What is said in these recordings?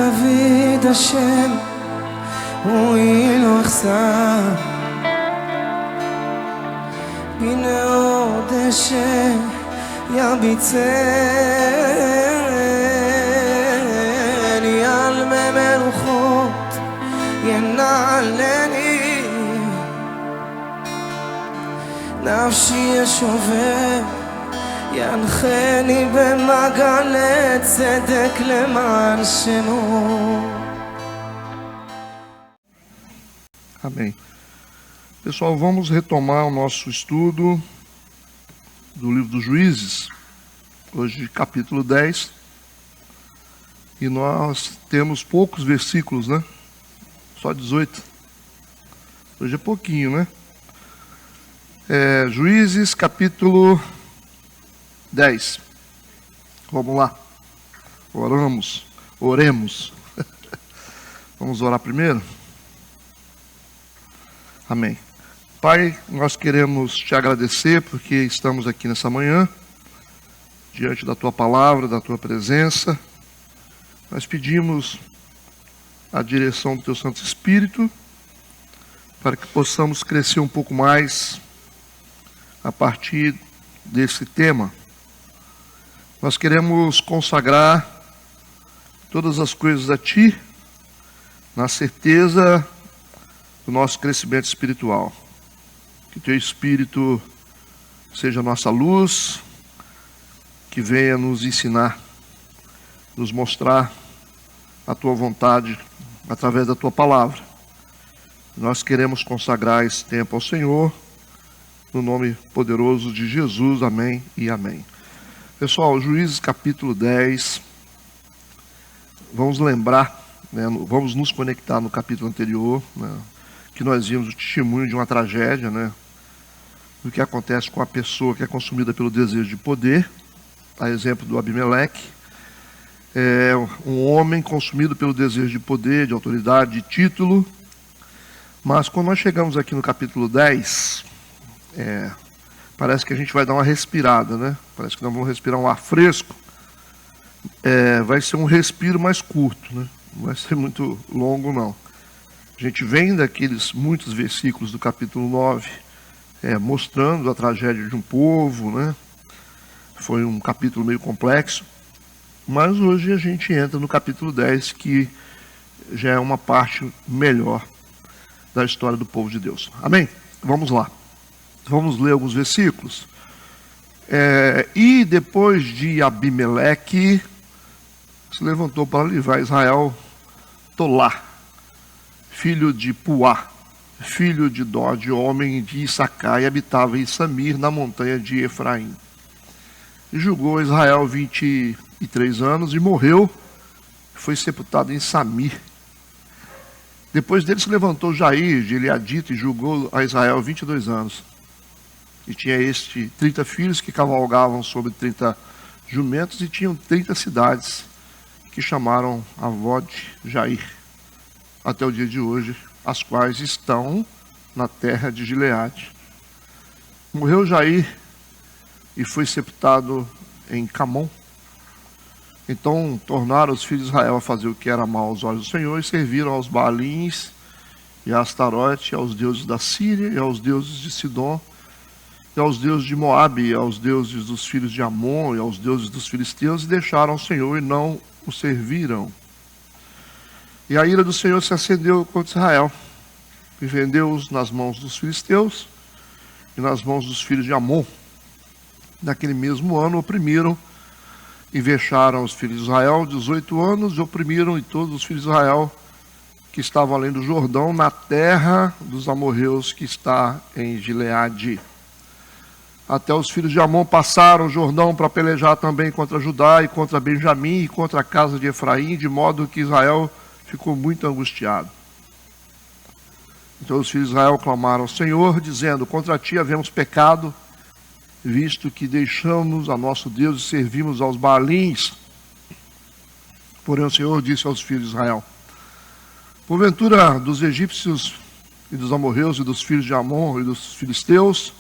דוד השם הוא ילוחסה הנה עוד אשר יביצני על ממלכות ינעלני נפשי ישובר ינחני במעגלי צדק למען שמו. Amém. Pessoal, vamos retomar o nosso estudo do livro dos Juízes, hoje capítulo 10, e nós temos poucos versículos, né? Só 18. Hoje é pouquinho, né? Juízes, capítulo 10. Vamos lá. Oremos. Vamos orar primeiro? Amém. Pai, nós queremos te agradecer porque estamos aqui nessa manhã, diante da tua palavra, da tua presença. Nós pedimos a direção do teu Santo Espírito para que possamos crescer um pouco mais a partir desse tema. Nós queremos consagrar todas as coisas a ti, na certeza do nosso crescimento espiritual. Que teu Espírito seja a nossa luz, que venha nos ensinar, nos mostrar a tua vontade através da tua palavra. Nós queremos consagrar esse tempo ao Senhor, no nome poderoso de Jesus, amém e amém. Pessoal, Juízes capítulo 10, vamos lembrar, né, vamos nos conectar no capítulo anterior, né, que nós vimos o testemunho de uma tragédia, né, do que acontece com a pessoa que é consumida pelo desejo de poder, a exemplo do Abimeleque, um homem consumido pelo desejo de poder, de autoridade, de título. Mas quando nós chegamos aqui no capítulo 10, parece que a gente vai dar uma respirada, né? Parece que nós vamos respirar um ar fresco. Vai ser um respiro mais curto, né? Não vai ser muito longo, não. A gente vem daqueles muitos versículos do capítulo 9, mostrando a tragédia de um povo, né? Foi um capítulo meio complexo, mas hoje a gente entra no capítulo 10, que já é uma parte melhor da história do povo de Deus. Amém? Vamos lá. Vamos ler alguns versículos. E depois de Abimeleque, se levantou para livrar Israel Tolá, filho de Puá, filho de Dode, homem de Issacar, e habitava em Samir, na montanha de Efraim. E julgou Israel 23 anos e morreu, foi sepultado em Samir. Depois dele se levantou Jair de Eleadita e julgou a Israel 22 anos. E tinha 30 filhos que cavalgavam sobre 30 jumentos e tinham 30 cidades que chamaram avó de Jair, até o dia de hoje, as quais estão na terra de Gileade. Morreu Jair e foi sepultado em Camon. Então tornaram os filhos de Israel a fazer o que era mal aos olhos do Senhor e serviram aos Baalins e a Astarote, aos deuses da Síria e aos deuses de Sidom, e aos deuses de Moabe, e aos deuses dos filhos de Amon, e aos deuses dos filisteus, e deixaram o Senhor e não o serviram. E a ira do Senhor se acendeu contra Israel, e vendeu-os nas mãos dos filisteus e nas mãos dos filhos de Amon. Naquele mesmo ano oprimiram e vexaram os filhos de Israel 18 anos, e oprimiram e todos os filhos de Israel que estavam além do Jordão, na terra dos amorreus que está em Gileade. Até os filhos de Amon passaram o Jordão para pelejar também contra Judá e contra Benjamim e contra a casa de Efraim, de modo que Israel ficou muito angustiado. Então os filhos de Israel clamaram ao Senhor, dizendo: contra ti havemos pecado, visto que deixamos a nosso Deus e servimos aos Baalins. Porém o Senhor disse aos filhos de Israel: porventura dos egípcios e dos amorreus e dos filhos de Amon e dos filisteus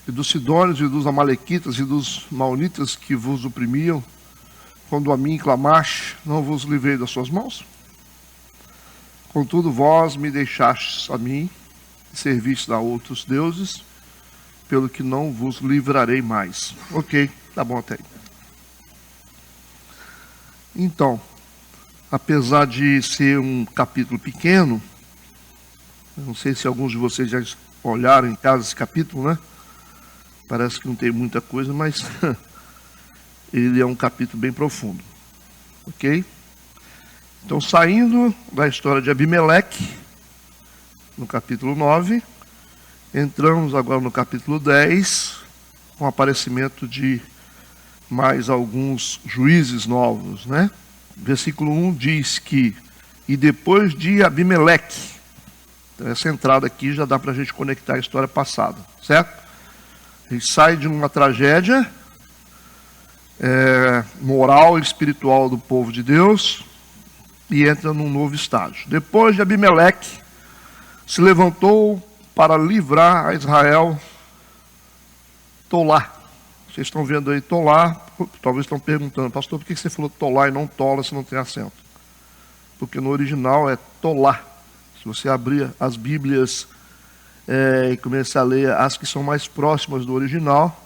e dos sidônios e dos amalequitas e dos maonitas que vos oprimiam, quando a mim clamaste, não vos livrei das suas mãos? Contudo, vós me deixastes a mim, e servistes a outros deuses, pelo que não vos livrarei mais. Ok, tá bom até aí. Então, apesar de ser um capítulo pequeno, não sei se alguns de vocês já olharam em casa esse capítulo, né? Parece que não tem muita coisa, mas ele é um capítulo bem profundo. Ok? Então, saindo da história de Abimeleque, no capítulo 9, entramos agora no capítulo 10, com o aparecimento de mais alguns juízes novos, né? Versículo 1 diz que, e depois de Abimeleque, então essa entrada aqui já dá para a gente conectar a história passada, certo? A gente sai de uma tragédia moral e espiritual do povo de Deus e entra num novo estágio. Depois de Abimeleque, se levantou para livrar a Israel Tolá. Vocês estão vendo aí Tolá, talvez estão perguntando, pastor, por que você falou Tolá e não Tola se não tem acento? Porque no original é Tolá. Se você abrir as Bíblias e começar a ler as que são mais próximas do original,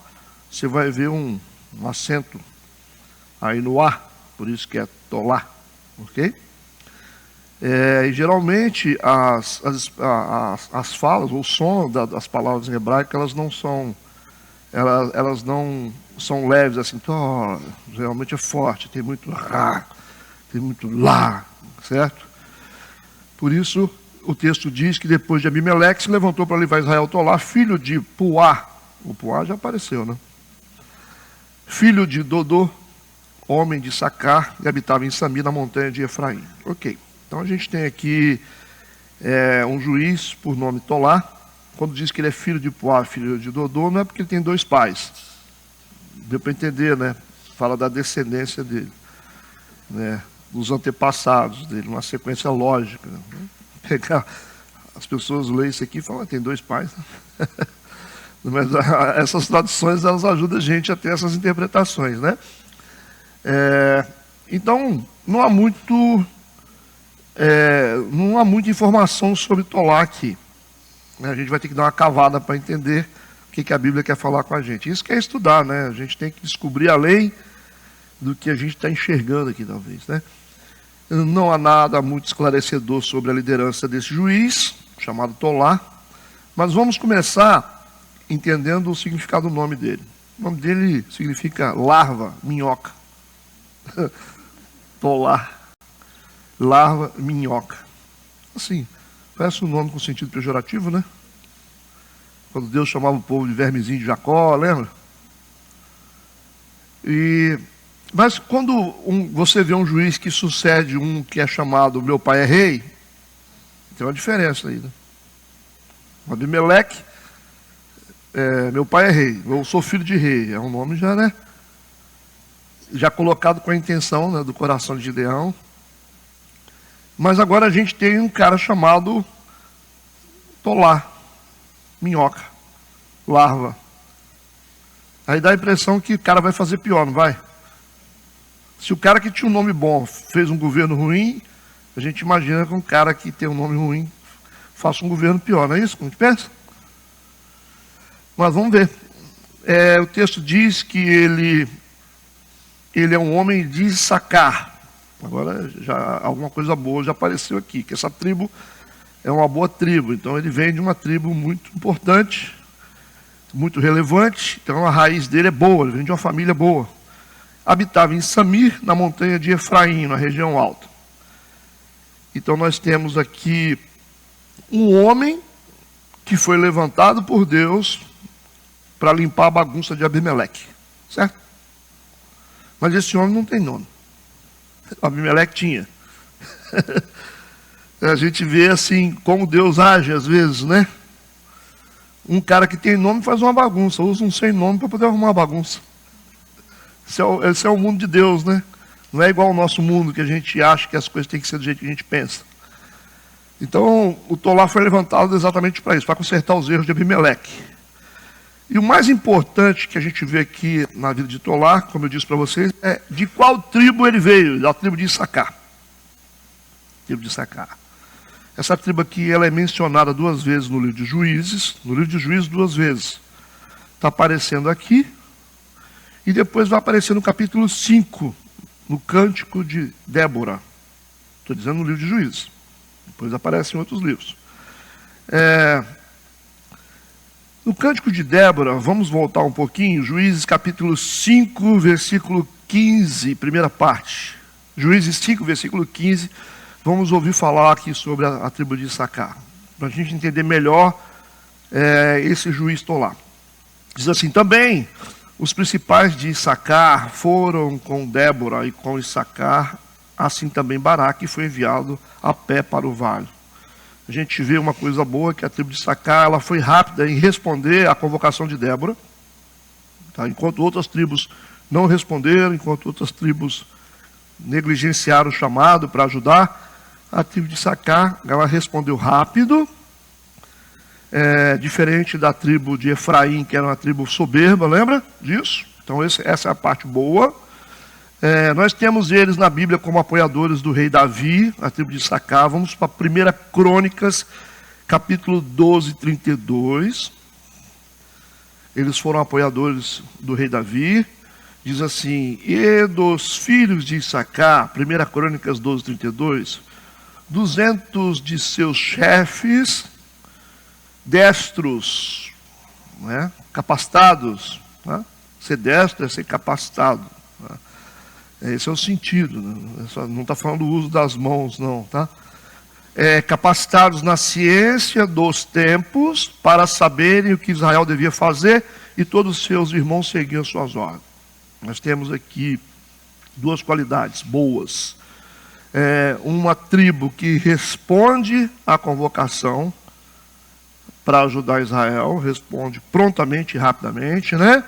você vai ver um acento aí no A, por isso que é Tolá, ok? E geralmente as falas, o som das palavras em hebraico, elas não são leves assim, realmente é forte, tem muito Rá, tem muito Lá, certo? Por isso o texto diz que depois de Abimeleque se levantou para livrar Israel Tolá, filho de Puá. O Puá já apareceu, né? Filho de Dodô, homem de Sacar, e habitava em Sami, na montanha de Efraim. Ok, então a gente tem aqui um juiz por nome Tolá. Quando diz que ele é filho de Puá, filho de Dodô, não é porque ele tem dois pais. Deu para entender, né? Fala da descendência dele, né? Dos antepassados dele, uma sequência lógica, né? Pegar, as pessoas leem isso aqui e falam, tem dois pais, né? Mas essas traduções, elas ajudam a gente a ter essas interpretações, né? Então, não há muita informação sobre Tolá aqui. A gente vai ter que dar uma cavada para entender o que a Bíblia quer falar com a gente. Isso que é estudar, né? A gente tem que descobrir além do que a gente está enxergando aqui, talvez, né? Não há nada muito esclarecedor sobre a liderança desse juiz, chamado Tolá, mas vamos começar entendendo o significado do nome dele. O nome dele significa larva, minhoca. Tolá, larva, minhoca. Assim, parece um nome com sentido pejorativo, né? Quando Deus chamava o povo de vermezinho de Jacó, lembra? Mas quando você vê um juiz que sucede um que é chamado meu pai é rei, tem uma diferença aí, né? Abimeleque, meu pai é rei, eu sou filho de rei, é um nome já, né? Já colocado com a intenção, né, do coração de Gideão. Mas agora a gente tem um cara chamado Tolá, minhoca, larva. Aí dá a impressão que o cara vai fazer pior, não vai? Se o cara que tinha um nome bom fez um governo ruim, a gente imagina que um cara que tem um nome ruim faça um governo pior, não é isso que a gente pensa? Mas vamos ver. O texto diz que ele é um homem de Sacar. Agora já alguma coisa boa já apareceu aqui, que essa tribo é uma boa tribo. Então ele vem de uma tribo muito importante, muito relevante. Então a raiz dele é boa, ele vem de uma família boa. Habitava em Samir, na montanha de Efraim, na região alta. Então nós temos aqui um homem que foi levantado por Deus para limpar a bagunça de Abimeleque, certo? Mas esse homem não tem nome. Abimeleque tinha. A gente vê assim como Deus age às vezes, né? Um cara que tem nome faz uma bagunça, usa um sem nome para poder arrumar uma bagunça. Esse é o mundo de Deus, né? Não é igual ao nosso mundo, que a gente acha que as coisas têm que ser do jeito que a gente pensa. Então, o Tolá foi levantado exatamente para isso, para consertar os erros de Abimeleque. E o mais importante que a gente vê aqui na vida de Tolá, como eu disse para vocês, é de qual tribo ele veio, da tribo de Issacar. Tribo de Issacar. Essa tribo aqui, ela é mencionada 2 vezes no livro de Juízes, 2 vezes. Está aparecendo aqui, e depois vai aparecer no capítulo 5, no Cântico de Débora. Estou dizendo no livro de Juízes. Depois aparece em outros livros. No Cântico de Débora, vamos voltar um pouquinho, Juízes capítulo 5, versículo 15, primeira parte. Juízes 5, versículo 15, vamos ouvir falar aqui sobre a tribo de Issacar, para a gente entender melhor esse juiz Tolá. Diz assim: também os principais de Issacar foram com Débora e com Issacar, assim também Baraque foi enviado a pé para o vale. A gente vê uma coisa boa, que a tribo de Issacar, ela foi rápida em responder à convocação de Débora, tá? Enquanto outras tribos não responderam, enquanto outras tribos negligenciaram o chamado para ajudar, a tribo de Issacar, ela respondeu rápido, diferente da tribo de Efraim, que era uma tribo soberba, lembra disso? Então essa é a parte boa. Nós temos eles na Bíblia como apoiadores do rei Davi, a tribo de Issacar. Vamos para 1 Crônicas, capítulo 12, 32. Eles foram apoiadores do rei Davi. Diz assim: e dos filhos de Issacar, 1 Crônicas 12, 32, 200 de seus chefes, destros, né, capacitados, né? Ser destro é ser capacitado, né? Esse é o sentido, né? Não está falando do uso das mãos, não, tá? Capacitados na ciência dos tempos, para saberem o que Israel devia fazer, e todos os seus irmãos seguiam suas ordens. Nós temos aqui 2 qualidades boas. Uma tribo que responde à convocação para ajudar Israel, responde prontamente e rapidamente, né?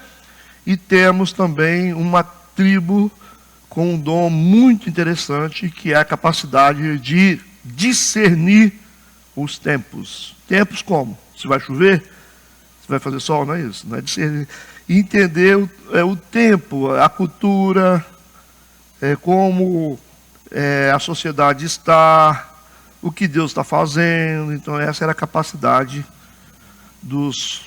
E temos também uma tribo com um dom muito interessante, que é a capacidade de discernir os tempos. Tempos como? Se vai chover? Se vai fazer sol? Não é isso. Não é discernir. Entender o tempo, a cultura, como a sociedade está, o que Deus está fazendo. Então essa era a capacidade dos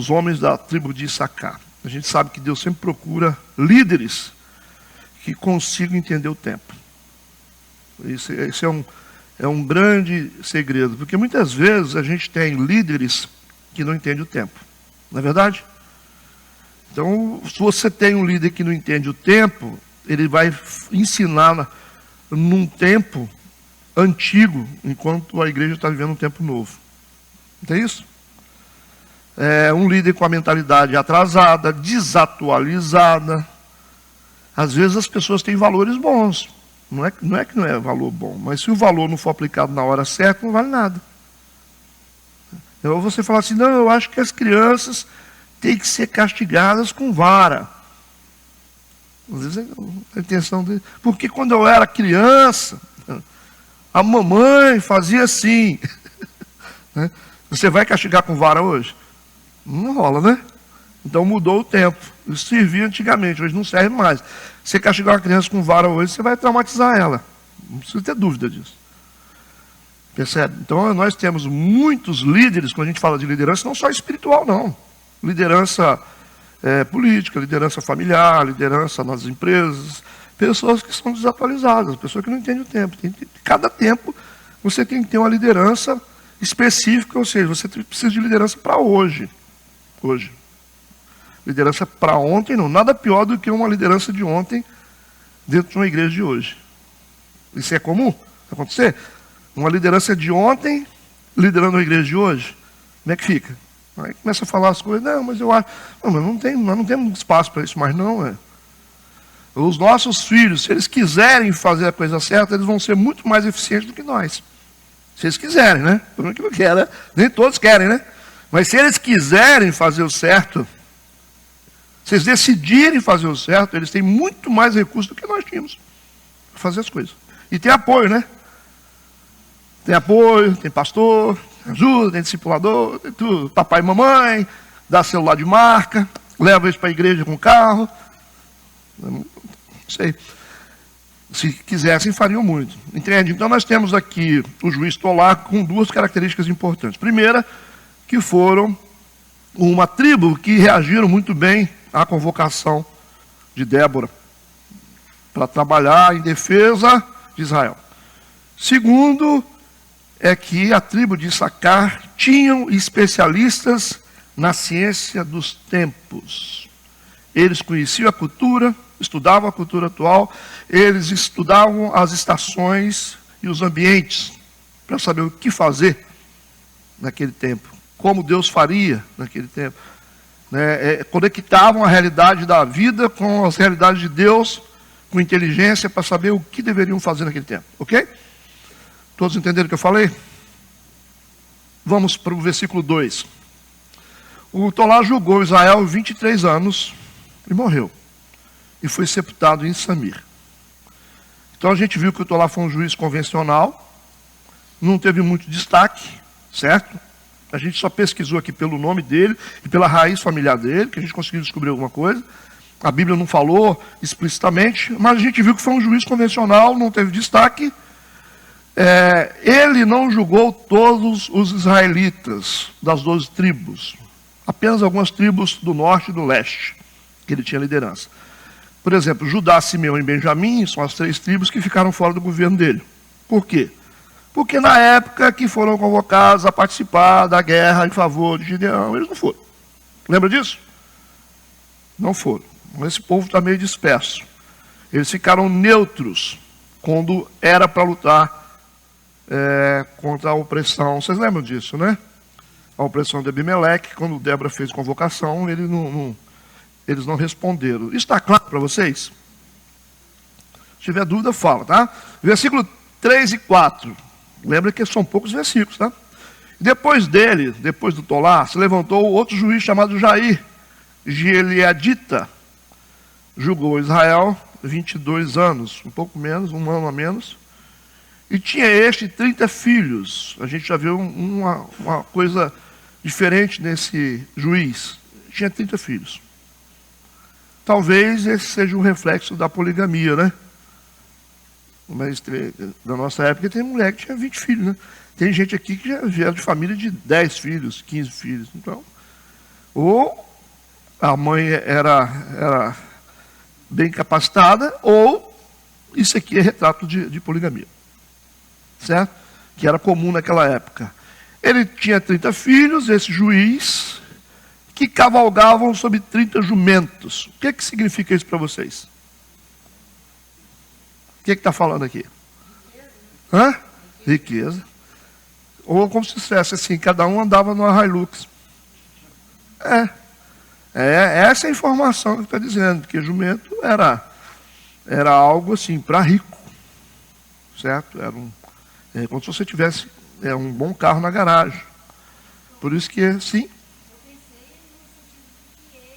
homens da tribo de Issacar. A gente sabe que Deus sempre procura líderes que consigam entender o tempo. Esse é um grande segredo, porque muitas vezes a gente tem líderes que não entendem o tempo, não é verdade? Então, se você tem um líder que não entende o tempo, ele vai ensinar num tempo antigo, enquanto a igreja está vivendo um tempo novo. Não é isso? Um líder com a mentalidade atrasada, desatualizada. Às vezes as pessoas têm valores bons. Não é que não é valor bom, mas se o valor não for aplicado na hora certa, não vale nada. Então você fala assim: não, eu acho que as crianças têm que ser castigadas com vara. Às vezes a intenção dele. Porque quando eu era criança, a mamãe fazia assim. Você vai castigar com vara hoje? Não rola, né? Então mudou o tempo. Isso servia antigamente, hoje não serve mais. Você castigar uma criança com vara hoje, você vai traumatizar ela. Não precisa ter dúvida disso. Percebe? Então nós temos muitos líderes, quando a gente fala de liderança, não só espiritual, não. Liderança política, liderança familiar, liderança nas empresas. Pessoas que são desatualizadas, pessoas que não entendem o tempo. Cada tempo você tem que ter uma liderança específica, ou seja, você precisa de liderança para hoje. Hoje. Liderança para ontem, não. Nada pior do que uma liderança de ontem dentro de uma igreja de hoje. Isso é comum acontecer? Uma liderança de ontem liderando a igreja de hoje. Como é que fica? Aí começa a falar as coisas. Não, mas eu acho... Não, mas nós não temos espaço para isso mais não. Os nossos filhos, se eles quiserem fazer a coisa certa, eles vão ser muito mais eficientes do que nós. Se eles quiserem, né? Todo mundo que não quer, né? Nem todos querem, né? Mas se eles quiserem fazer o certo, se eles decidirem fazer o certo, eles têm muito mais recursos do que nós tínhamos para fazer as coisas. E tem apoio, né? Tem apoio, tem pastor, tem ajuda, tem discipulador, tem tudo. Papai e mamãe, dá celular de marca, leva eles para a igreja com carro. Não sei. Se quisessem, fariam muito. Entende? Então nós temos aqui o juiz Tolá com duas características importantes. Primeira, que foram uma tribo que reagiram muito bem à convocação de Débora para trabalhar em defesa de Israel. Segundo, é que a tribo de Issacar tinham especialistas na ciência dos tempos. Eles conheciam a cultura, estudavam a cultura atual, eles estudavam as estações e os ambientes para saber o que fazer naquele tempo, como Deus faria naquele tempo. Conectavam a realidade da vida com as realidades de Deus, com inteligência, para saber o que deveriam fazer naquele tempo. Ok? Todos entenderam o que eu falei? Vamos para o versículo 2. O Tolá julgou Israel 23 anos e morreu. E foi sepultado em Samir. Então a gente viu que o Tolá foi um juiz convencional, não teve muito destaque, certo? A gente só pesquisou aqui pelo nome dele e pela raiz familiar dele, que a gente conseguiu descobrir alguma coisa. A Bíblia não falou explicitamente, mas a gente viu que foi um juiz convencional, não teve destaque. Ele não julgou todos os israelitas das 12 tribos, apenas algumas tribos do norte e do leste, que ele tinha liderança. Por exemplo, Judá, Simeão e Benjamim são as 3 tribos que ficaram fora do governo dele. Por quê? Porque na época que foram convocados a participar da guerra em favor de Gideão, eles não foram. Lembra disso? Não foram. Esse povo está meio disperso. Eles ficaram neutros quando era para lutar contra a opressão. Vocês lembram disso, né? A opressão de Abimeleque, quando Débora fez convocação, eles não responderam. Isso está claro para vocês? Se tiver dúvida, fala, tá? Versículo 3 e 4. Lembra que são poucos versículos, tá? Depois dele, depois do Tolá, se levantou outro juiz chamado Jair, Gileadita. Julgou Israel 22 anos, um pouco menos, um ano a menos. E tinha 30 filhos. A gente já viu uma coisa diferente nesse juiz. Tinha 30 filhos. Talvez esse seja um reflexo da poligamia, né? Mas na nossa época tem mulher que tinha 20 filhos, né? Tem gente aqui que já vieram de família de 10 filhos, 15 filhos. Então, ou a mãe era bem capacitada, ou isso aqui é retrato de poligamia. Certo? Que era comum naquela época. Ele tinha 30 filhos, esse juiz, que cavalgavam sobre 30 jumentos. O que significa isso para vocês? O que está falando aqui? Hã? Riqueza. Ou como se dissesse assim, cada um andava numa Hilux. Essa é a informação que está dizendo, que jumento era algo assim, para rico. Certo? Como se você tivesse um bom carro na garagem. Por isso que, sim.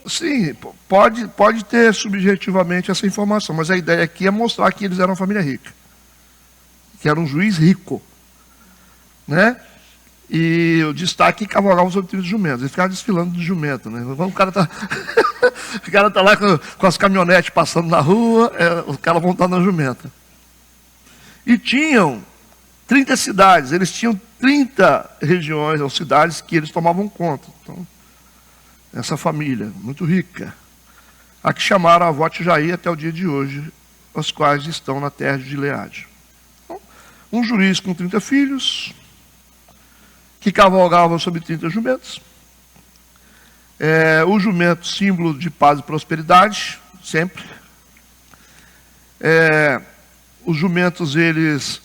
Sim, pode ter subjetivamente essa informação, mas a ideia aqui é mostrar que eles eram uma família rica. Que era um juiz rico. Né? E o destaque cavalgavam sobre 30 jumentos. Eles ficavam desfilando de jumento. Né? O cara tá lá com as caminhonetes passando na rua, os caras montando na jumenta. E tinham 30 cidades, eles tinham 30 regiões ou cidades que eles tomavam conta. Então, essa família, muito rica, a que chamaram a avó de Jair até o dia de hoje, os quais estão na terra de Gileade. Então, um juiz com 30 filhos, que cavalgava sobre 30 jumentos. O jumento, símbolo de paz e prosperidade, sempre. Os jumentos, eles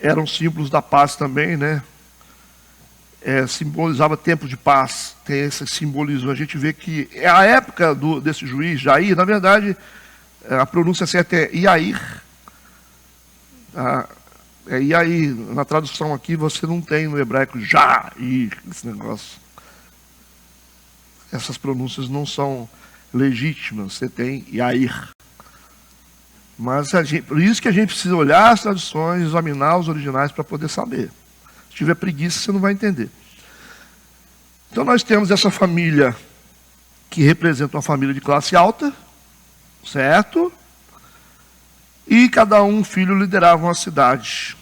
eram símbolos da paz também, né? Simbolizava tempo de paz, tem esse simbolismo. A gente vê que a época desse juiz, Jair, na verdade, a pronúncia certa é Iair. Iair, na tradução aqui, você não tem no hebraico Jair, esse negócio. Essas pronúncias não são legítimas, você tem Iair. Mas por isso que a gente precisa olhar as traduções, examinar os originais para poder saber. Se tiver preguiça, você não vai entender. Então nós temos essa família que representa uma família de classe alta, certo? E cada um filho liderava uma cidade,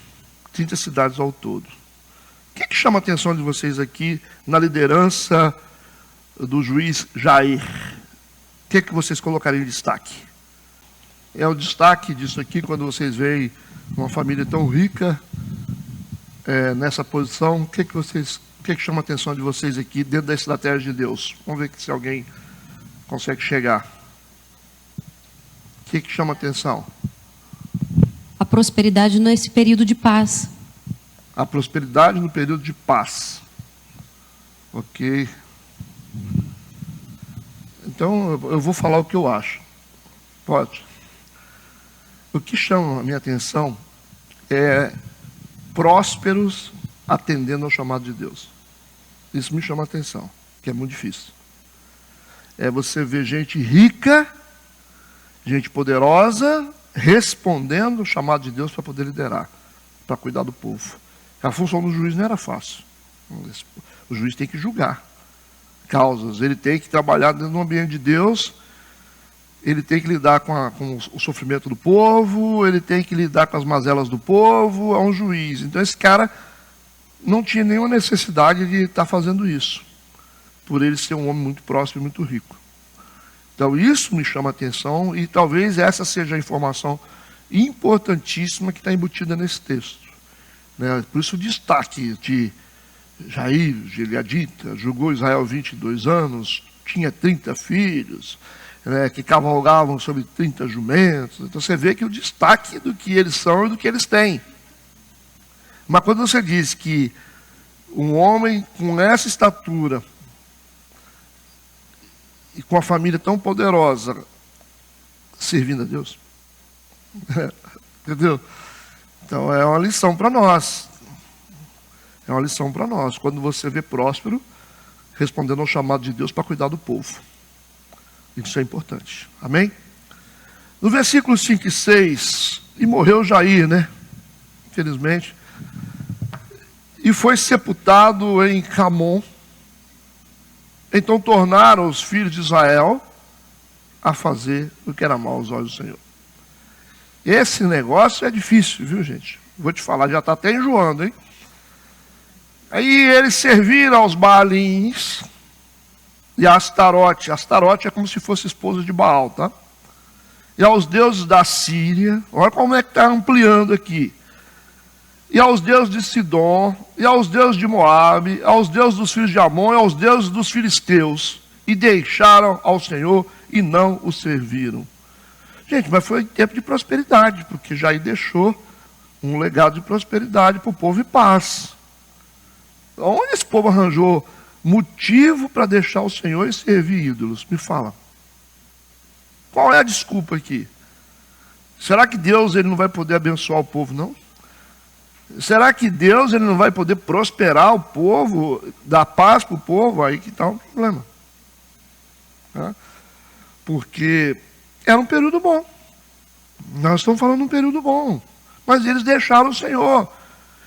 30 cidades ao todo. O que chama a atenção de vocês aqui na liderança do juiz Jair? O que vocês colocariam em destaque? É o destaque disso aqui quando vocês veem uma família tão rica nessa posição. O que chama a atenção de vocês aqui dentro da estratégia de Deus? Vamos ver se alguém consegue chegar. O que chama a atenção? A prosperidade nesse período de paz. A prosperidade no período de paz. Ok. Então, eu vou falar o que eu acho. Pode. O que chama a minha atenção é prósperos atendendo ao chamado de Deus. Isso me chama a atenção, que é muito difícil. É você ver gente rica, gente poderosa, respondendo ao chamado de Deus para poder liderar, para cuidar do povo. A função do juiz não era fácil. O juiz tem que julgar causas, ele tem que trabalhar dentro do ambiente de Deus, ele tem que lidar com o sofrimento do povo, ele tem que lidar com as mazelas do povo, é um juiz. Então esse cara não tinha nenhuma necessidade de estar fazendo isso, por ele ser um homem muito próspero e muito rico. Então isso me chama a atenção e talvez essa seja a informação importantíssima que está embutida nesse texto. Por isso o destaque de Jair, gileadita, julgou Israel 22 anos, tinha 30 filhos, que cavalgavam sobre 30 jumentos. Então você vê que o destaque do que eles são e do que eles têm. Mas quando você diz que um homem com essa estatura e com a família tão poderosa servindo a Deus, entendeu? Então é uma lição para nós. É uma lição para nós. Quando você vê próspero, respondendo ao chamado de Deus para cuidar do povo. Isso é importante. Amém? No versículo 5 e 6, e morreu Jair, infelizmente. E foi sepultado em Camon. Então tornaram os filhos de Israel a fazer o que era mal aos olhos do Senhor. Esse negócio é difícil, viu, gente? Vou te falar, já está até enjoando, hein? Aí eles serviram aos Baalins e a Astarote. Astarote é como se fosse esposa de Baal, tá? E aos deuses da Síria. Olha como é que está ampliando aqui. E aos deuses de Sidom, e aos deuses de Moabe, aos deuses dos filhos de Amon, e aos deuses dos filisteus. E deixaram ao Senhor e não o serviram. Gente, mas foi tempo de prosperidade, porque Jair deixou um legado de prosperidade para o povo e paz. Onde esse povo arranjou motivo para deixar o Senhor e servir ídolos? Me fala. Qual é a desculpa aqui? Será que Deus ele não vai poder abençoar o povo, não? Será que Deus ele não vai poder prosperar o povo, dar paz para o povo? Aí que está o problema. Porque era um período bom. Nós estamos falando de um período bom. Mas eles deixaram o Senhor.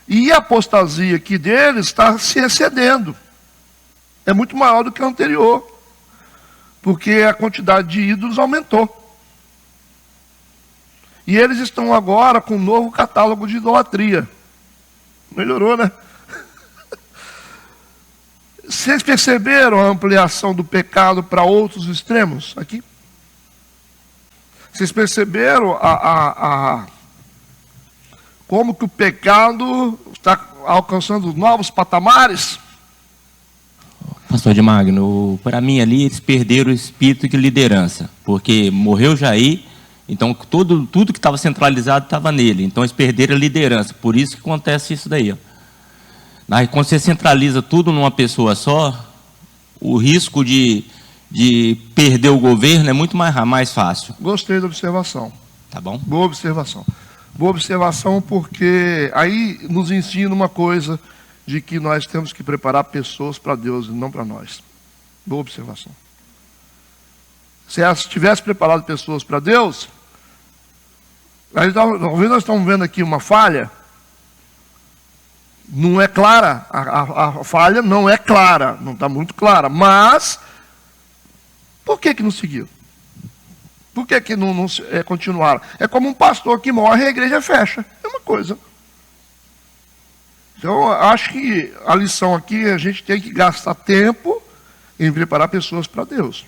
E a apostasia aqui deles está se excedendo. É muito maior do que a anterior. Porque a quantidade de ídolos aumentou. E eles estão agora com um novo catálogo de idolatria. Melhorou, né? Vocês perceberam a ampliação do pecado para outros extremos aqui? Vocês perceberam como que o pecado está alcançando novos patamares? Pastor de Magno, para mim ali eles perderam o espírito de liderança, porque morreu Jair, então tudo que estava centralizado estava nele, então eles perderam a liderança, por isso que acontece isso daí. Aí, quando você centraliza tudo numa pessoa só, o risco de perder o governo é muito mais fácil. Gostei da observação. Tá bom? Boa observação. Boa observação porque aí nos ensina uma coisa de que nós temos que preparar pessoas para Deus e não para nós. Boa observação. Se elas tivesse preparado pessoas para Deus, aí talvez nós estamos vendo aqui uma falha. Não é clara, a falha não é clara, não está muito clara, mas Por que não seguiram? Por que não continuaram? É como um pastor que morre e a igreja fecha. É uma coisa. Então, acho que a lição aqui é a gente tem que gastar tempo em preparar pessoas para Deus.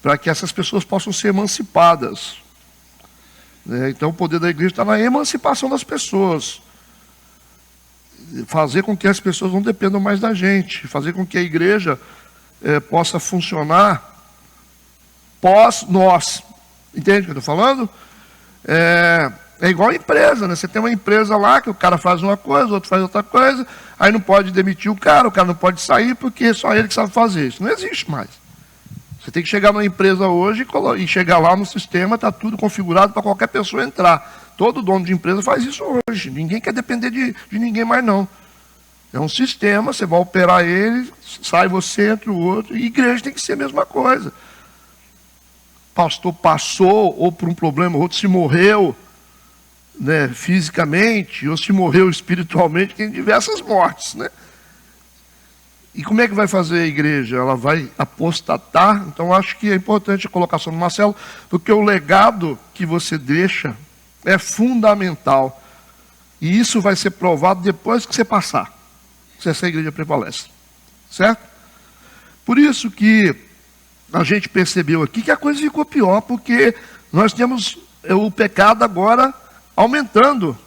Para que essas pessoas possam ser emancipadas. Então, o poder da igreja está na emancipação das pessoas. Fazer com que as pessoas não dependam mais da gente. Fazer com que a igreja possa funcionar pós-nós. Entende o que eu estou falando? É igual a empresa, né? Você tem uma empresa lá que o cara faz uma coisa, o outro faz outra coisa, aí não pode demitir o cara não pode sair porque só ele que sabe fazer isso. Não existe mais. Você tem que chegar numa empresa hoje e chegar lá no sistema, está tudo configurado para qualquer pessoa entrar. Todo dono de empresa faz isso hoje. Ninguém quer depender de ninguém mais, não. É um sistema, você vai operar ele, sai você, entra o outro, e igreja tem que ser a mesma coisa. Pastor passou, ou por um problema, outro se morreu, né, fisicamente, ou se morreu espiritualmente, tem diversas mortes, né? E como é que vai fazer a igreja? Ela vai apostatar? Então acho que é importante a colocação do Marcelo, porque o legado que você deixa é fundamental. E isso vai ser provado depois que você passar, se essa igreja prevalece. Certo? Por isso que a gente percebeu aqui que a coisa ficou pior, porque nós temos o pecado agora aumentando.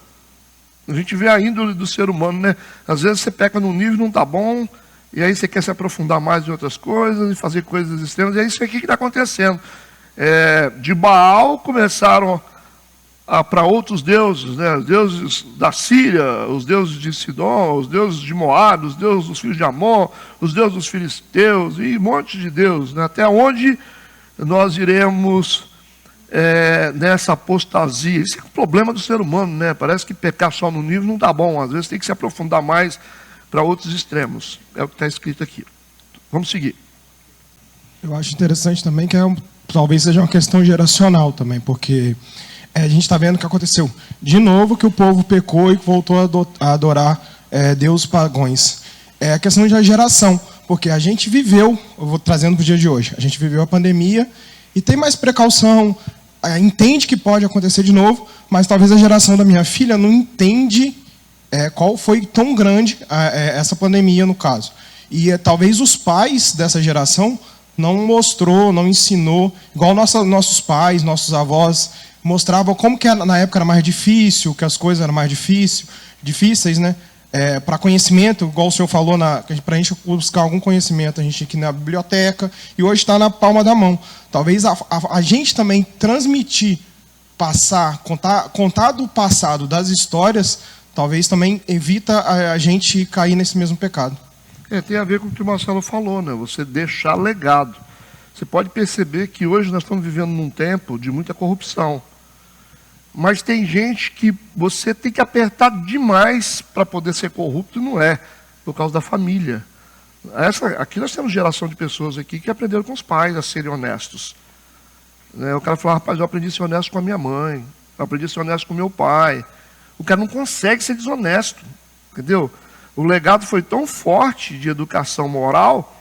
A gente vê a índole do ser humano, né? Às vezes você peca num nível, não está bom, e aí você quer se aprofundar mais em outras coisas, e fazer coisas extremas, e é isso aqui que está acontecendo. De Baal começaram para outros deuses, né? Os deuses da Síria, os deuses de Sidom, os deuses de Moab, os deuses dos filhos de Amon, os deuses dos filisteus, e um monte de deuses, né? Até onde nós iremos nessa apostasia? Isso é um problema do ser humano, né? Parece que pecar só no nível não está bom, às vezes tem que se aprofundar mais para outros extremos. É o que está escrito aqui. Vamos seguir. Eu acho interessante também que talvez seja uma questão geracional também, porque a gente está vendo o que aconteceu. De novo que o povo pecou e voltou a adorar deuses pagãos. É a questão da geração, porque a gente viveu, eu vou trazendo para o dia de hoje, a gente viveu a pandemia e tem mais precaução, entende que pode acontecer de novo, mas talvez a geração da minha filha não entende qual foi tão grande essa pandemia no caso. E talvez os pais dessa geração não mostrou, não ensinou, igual nossos pais, nossos avós, mostravam como que na época era mais difícil, que as coisas eram mais difíceis, né? Para conhecimento, igual o senhor falou, para a gente buscar algum conhecimento, a gente tinha que ir na biblioteca, e hoje está na palma da mão. Talvez a gente também transmitir, contar do passado, das histórias, talvez também evita a gente cair nesse mesmo pecado. Tem a ver com o que o Marcelo falou, né? Você deixar legado. Você pode perceber que hoje nós estamos vivendo num tempo de muita corrupção. Mas tem gente que você tem que apertar demais para poder ser corrupto, e não é, por causa da família. Aqui nós temos geração de pessoas aqui que aprenderam com os pais a serem honestos. O cara fala, rapaz, eu aprendi a ser honesto com a minha mãe, eu aprendi a ser honesto com o meu pai. O cara não consegue ser desonesto, entendeu? O legado foi tão forte de educação moral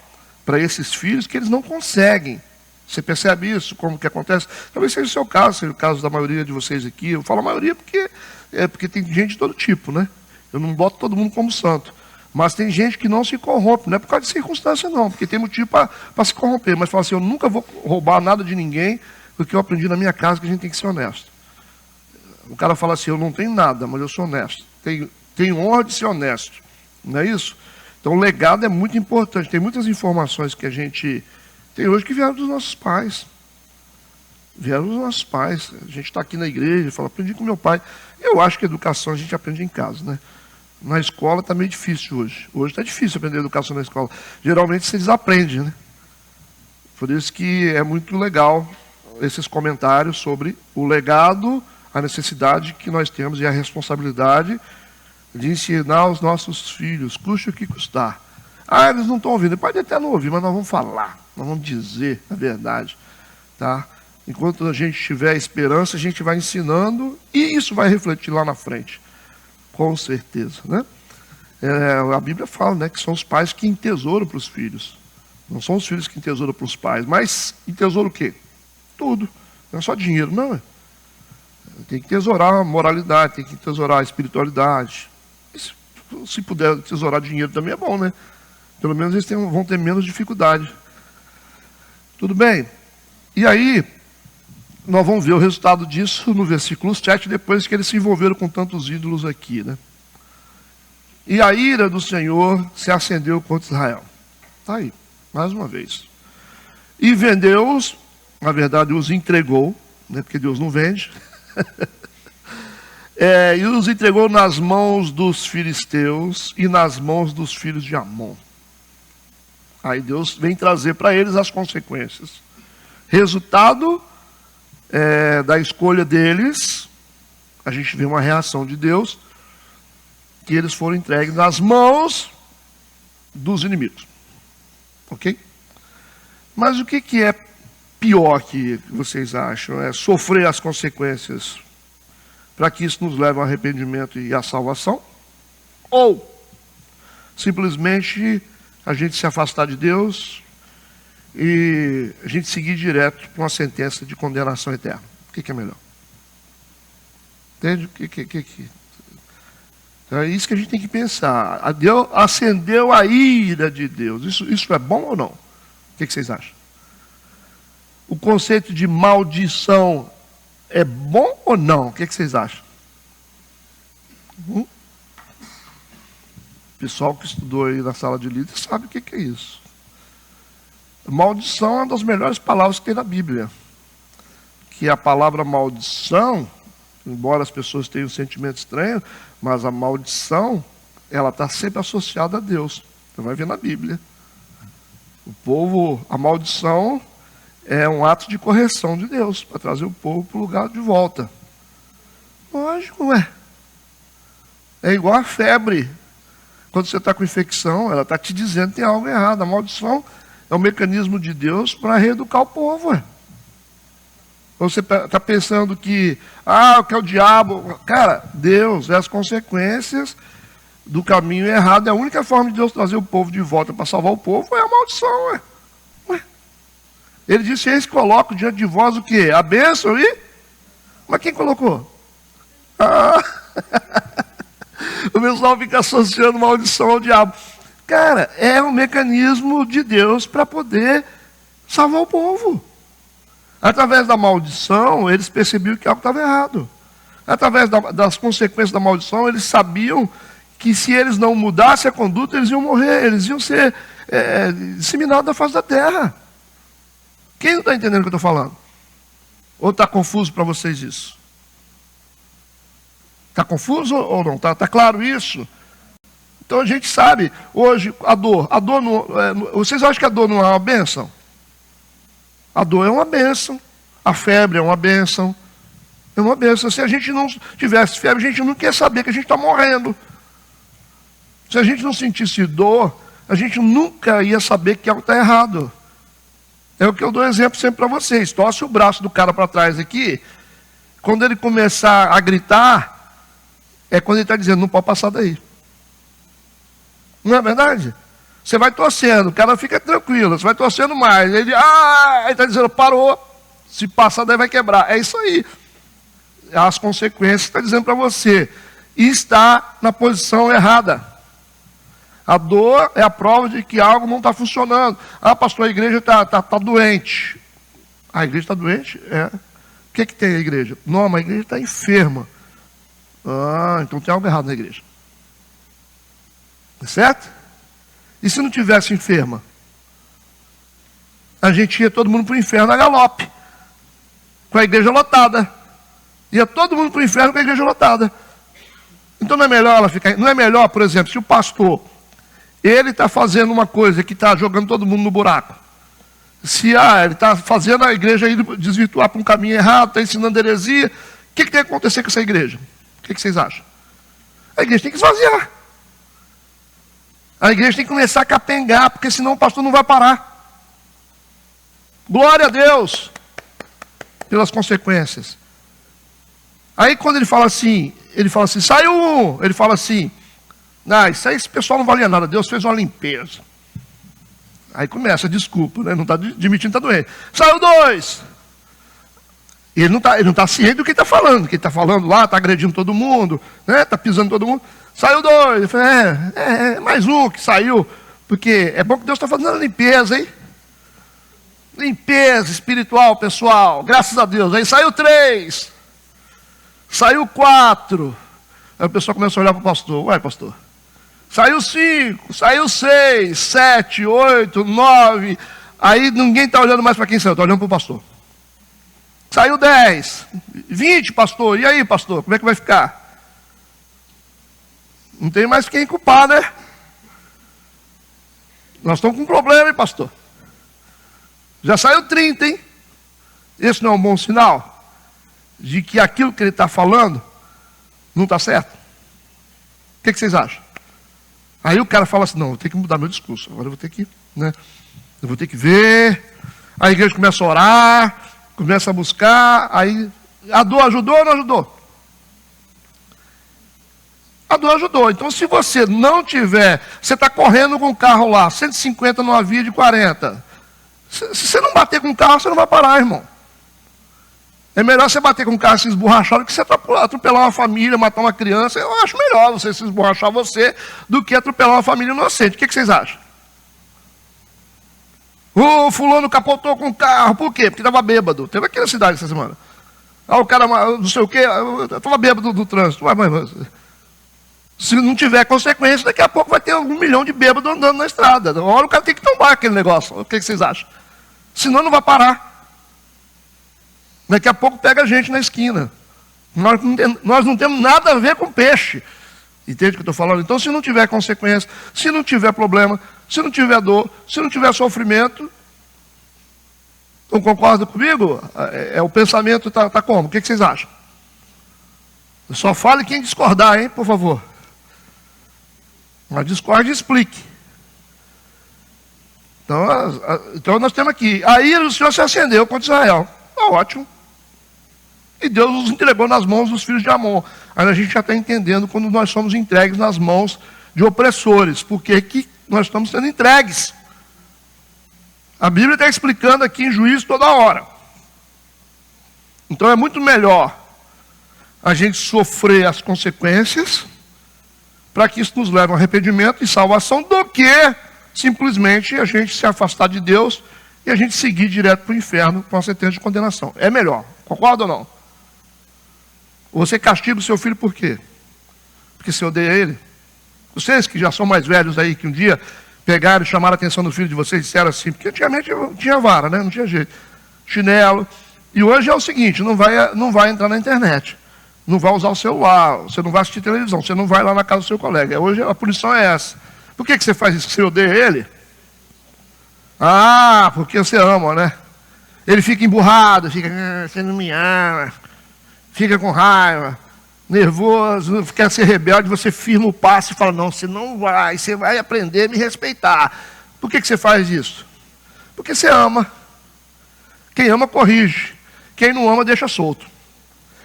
para esses filhos que eles não conseguem. Você percebe isso? Como que acontece? Talvez seja o seu caso, seja o caso da maioria de vocês aqui. Eu falo a maioria porque tem gente de todo tipo, né? Eu não boto todo mundo como santo. Mas tem gente que não se corrompe, não é por causa de circunstância não, porque tem motivo para se corromper. Mas fala assim, eu nunca vou roubar nada de ninguém, porque eu aprendi na minha casa que a gente tem que ser honesto. O cara fala assim, eu não tenho nada, mas eu sou honesto. Tenho honra de ser honesto. Não é isso? Então o legado é muito importante. Tem muitas informações que a gente tem hoje que vieram dos nossos pais. Vieram dos nossos pais. A gente está aqui na igreja e fala, aprendi com meu pai. Eu acho que educação a gente aprende em casa, né? Na escola está meio difícil hoje. Hoje está difícil aprender educação na escola. Geralmente vocês aprendem, né? Por isso que é muito legal esses comentários sobre o legado, a necessidade que nós temos e a responsabilidade de ensinar os nossos filhos, custe o que custar. Eles não estão ouvindo. Pode até não ouvir, mas nós vamos falar, nós vamos dizer a verdade. Tá? Enquanto a gente tiver esperança, a gente vai ensinando e isso vai refletir lá na frente. Com certeza. Né? A Bíblia fala, né, que são os pais que entesouram para os filhos. Não são os filhos que entesouram para os pais, mas entesoura o quê? Tudo. Não é só dinheiro, não. Tem que tesourar a moralidade, tem que tesourar a espiritualidade. Se puder tesourar dinheiro também é bom, né? Pelo menos eles vão ter menos dificuldade. Tudo bem? E aí, nós vamos ver o resultado disso no versículo 7, depois que eles se envolveram com tantos ídolos aqui, né? E a ira do Senhor se acendeu contra Israel. Está aí, mais uma vez. E vendeu-os, na verdade os entregou, né, porque Deus não vende. E os entregou nas mãos dos filisteus e nas mãos dos filhos de Amon. Aí Deus vem trazer para eles as consequências. Resultado da escolha deles, a gente vê uma reação de Deus, que eles foram entregues nas mãos dos inimigos. Ok? Mas o que é pior que vocês acham? É sofrer as consequências para que isso nos leve ao arrependimento e à salvação? Ou simplesmente a gente se afastar de Deus e a gente seguir direto para uma sentença de condenação eterna? O que é melhor? Entende? É isso que a gente tem que pensar. Deus acendeu a ira de Deus. Isso é bom ou não? O que vocês acham? O conceito de maldição é bom ou não? O que vocês acham? O pessoal que estudou aí na sala de líderes sabe o que é isso. Maldição é uma das melhores palavras que tem na Bíblia. Que a palavra maldição, embora as pessoas tenham um sentimento estranho, mas a maldição, ela está sempre associada a Deus. Você vai ver na Bíblia. A maldição é um ato de correção de Deus, para trazer o povo para o lugar de volta. Lógico, é igual a febre. Quando você está com infecção, ela está te dizendo que tem algo errado. A maldição é um mecanismo de Deus para reeducar o povo. Você está pensando que é o diabo. Cara, Deus, as consequências do caminho errado. É a única forma de Deus trazer o povo de volta para salvar o povo é a maldição. Ele disse: eis que coloco diante de vós o quê? A bênção e... Mas quem colocou? O pessoal fica associando maldição ao diabo. Cara, é um mecanismo de Deus para poder salvar o povo. Através da maldição, eles percebiam que algo estava errado. Através das consequências da maldição, eles sabiam que se eles não mudassem a conduta, eles iam morrer, eles iam ser disseminados da face da terra. Quem não está entendendo o que eu estou falando? Ou está confuso para vocês isso? Está confuso ou não? Está claro isso? Então a gente sabe, hoje, a dor não, vocês acham que a dor não é uma bênção? A dor é uma bênção, a febre é uma bênção. É uma bênção. Se a gente não tivesse febre, a gente não quer saber que a gente está morrendo. Se a gente não sentisse dor, a gente nunca ia saber que algo está errado. É o que eu dou exemplo sempre para vocês. Torce o braço do cara para trás aqui. Quando ele começar a gritar, é quando ele está dizendo: não pode passar daí. Não é verdade? Você vai torcendo, o cara fica tranquilo, você vai torcendo mais. Ele está dizendo: parou, se passar daí vai quebrar. É isso aí. As consequências está dizendo para você. E está na posição errada. A dor é a prova de que algo não está funcionando. Pastor, a igreja está doente. A igreja está doente? É. O que tem a igreja? Não, mas a igreja está enferma. Então tem algo errado na igreja. Certo? E se não tivesse enferma? A gente ia todo mundo para o inferno a galope. Com a igreja lotada. Ia todo mundo para o inferno com a igreja lotada. Então não é melhor ela ficar... Não é melhor, por exemplo, se o pastor... Ele está fazendo uma coisa que está jogando todo mundo no buraco. Se ele está fazendo a igreja ir desvirtuar para um caminho errado, está ensinando heresia, o que tem que acontecer com essa igreja? O que vocês acham? A igreja tem que esvaziar. A igreja tem que começar a capengar, porque senão o pastor não vai parar. Glória a Deus pelas consequências. Aí quando ele fala assim, saiu um, ele fala assim: isso aí esse pessoal não valia nada, Deus fez uma limpeza. Aí começa, desculpa, né? Não está admitindo que está doente. Saiu 2. Ele não tá ciente do que está falando. Que ele está falando lá, está agredindo todo mundo, né? Está pisando todo mundo. Saiu 2. Eu falei, mais um que saiu. Porque é bom que Deus está fazendo a limpeza, hein? Limpeza espiritual, pessoal. Graças a Deus. Aí saiu 3. Saiu 4. Aí o pessoal começou a olhar para o pastor. Ué, pastor. Saiu 5. Saiu 6, 7, 8, 9. Aí ninguém está olhando mais para quem saiu. Está olhando para o pastor. Saiu 10. 20, pastor. E aí, pastor? Como é que vai ficar? Não tem mais quem culpar, né? Nós estamos com um problema, hein, pastor? Já saiu 30, hein? Esse não é um bom sinal de que aquilo que ele está falando não está certo? O que vocês acham? Aí o cara fala assim, não, eu tenho que mudar meu discurso. Agora eu vou ter que, né? Eu vou ter que ver. A igreja começa a orar, começa a buscar. Aí a dor ajudou ou não ajudou? A dor ajudou. Então, se você não tiver, você está correndo com o carro lá, 150 numa via de 40. Se você não bater com o carro, você não vai parar, irmão. É melhor você bater com o carro e se esborrachar do que você atropelar uma família, matar uma criança. Eu acho melhor você se esborrachar você do que atropelar uma família inocente. O que vocês acham? O fulano capotou com o carro. Por quê? Porque estava bêbado. Teve aqui na cidade essa semana. O cara, não sei o quê, estava bêbado do trânsito. Mas, se não tiver consequência, daqui a pouco vai ter 1 milhão de bêbados andando na estrada. Uma hora o cara tem que tombar aquele negócio. O que vocês acham? Senão não vai parar. Daqui a pouco pega a gente na esquina. Nós não temos nada a ver com peixe. Entende o que eu estou falando? Então, se não tiver consequência, se não tiver problema, se não tiver dor, se não tiver sofrimento, não concorda comigo? O pensamento está como? O que vocês acham? Só fale quem discordar, hein, por favor. Mas discorde e explique. Então nós temos aqui. Aí o Senhor se acendeu contra Israel. Está ótimo. E Deus nos entregou nas mãos dos filhos de Amon. Aí a gente já está entendendo quando nós somos entregues nas mãos de opressores. Por que nós estamos sendo entregues? A Bíblia está explicando aqui em Juízo toda hora. Então é muito melhor a gente sofrer as consequências para que isso nos leve ao arrependimento e salvação do que simplesmente a gente se afastar de Deus e a gente seguir direto para o inferno com a sentença de condenação. É melhor. Concorda ou não? Você castiga o seu filho por quê? Porque você odeia ele? Vocês que já são mais velhos aí, que um dia pegaram e chamaram a atenção do filho de vocês e disseram assim, porque antigamente tinha vara, né? Não tinha jeito. Chinelo. E hoje é o seguinte, não vai entrar na internet. Não vai usar o celular, você não vai assistir televisão, você não vai lá na casa do seu colega. Hoje a punição é essa. Por que você faz isso? Você odeia ele? Ah, porque você ama, né? Ele fica emburrado, fica, você não me ama, fica com raiva, nervoso, quer ser rebelde, você firma o passo e fala, não, você não vai, você vai aprender a me respeitar. Por que você faz isso? Porque você ama. Quem ama, corrige. Quem não ama, deixa solto.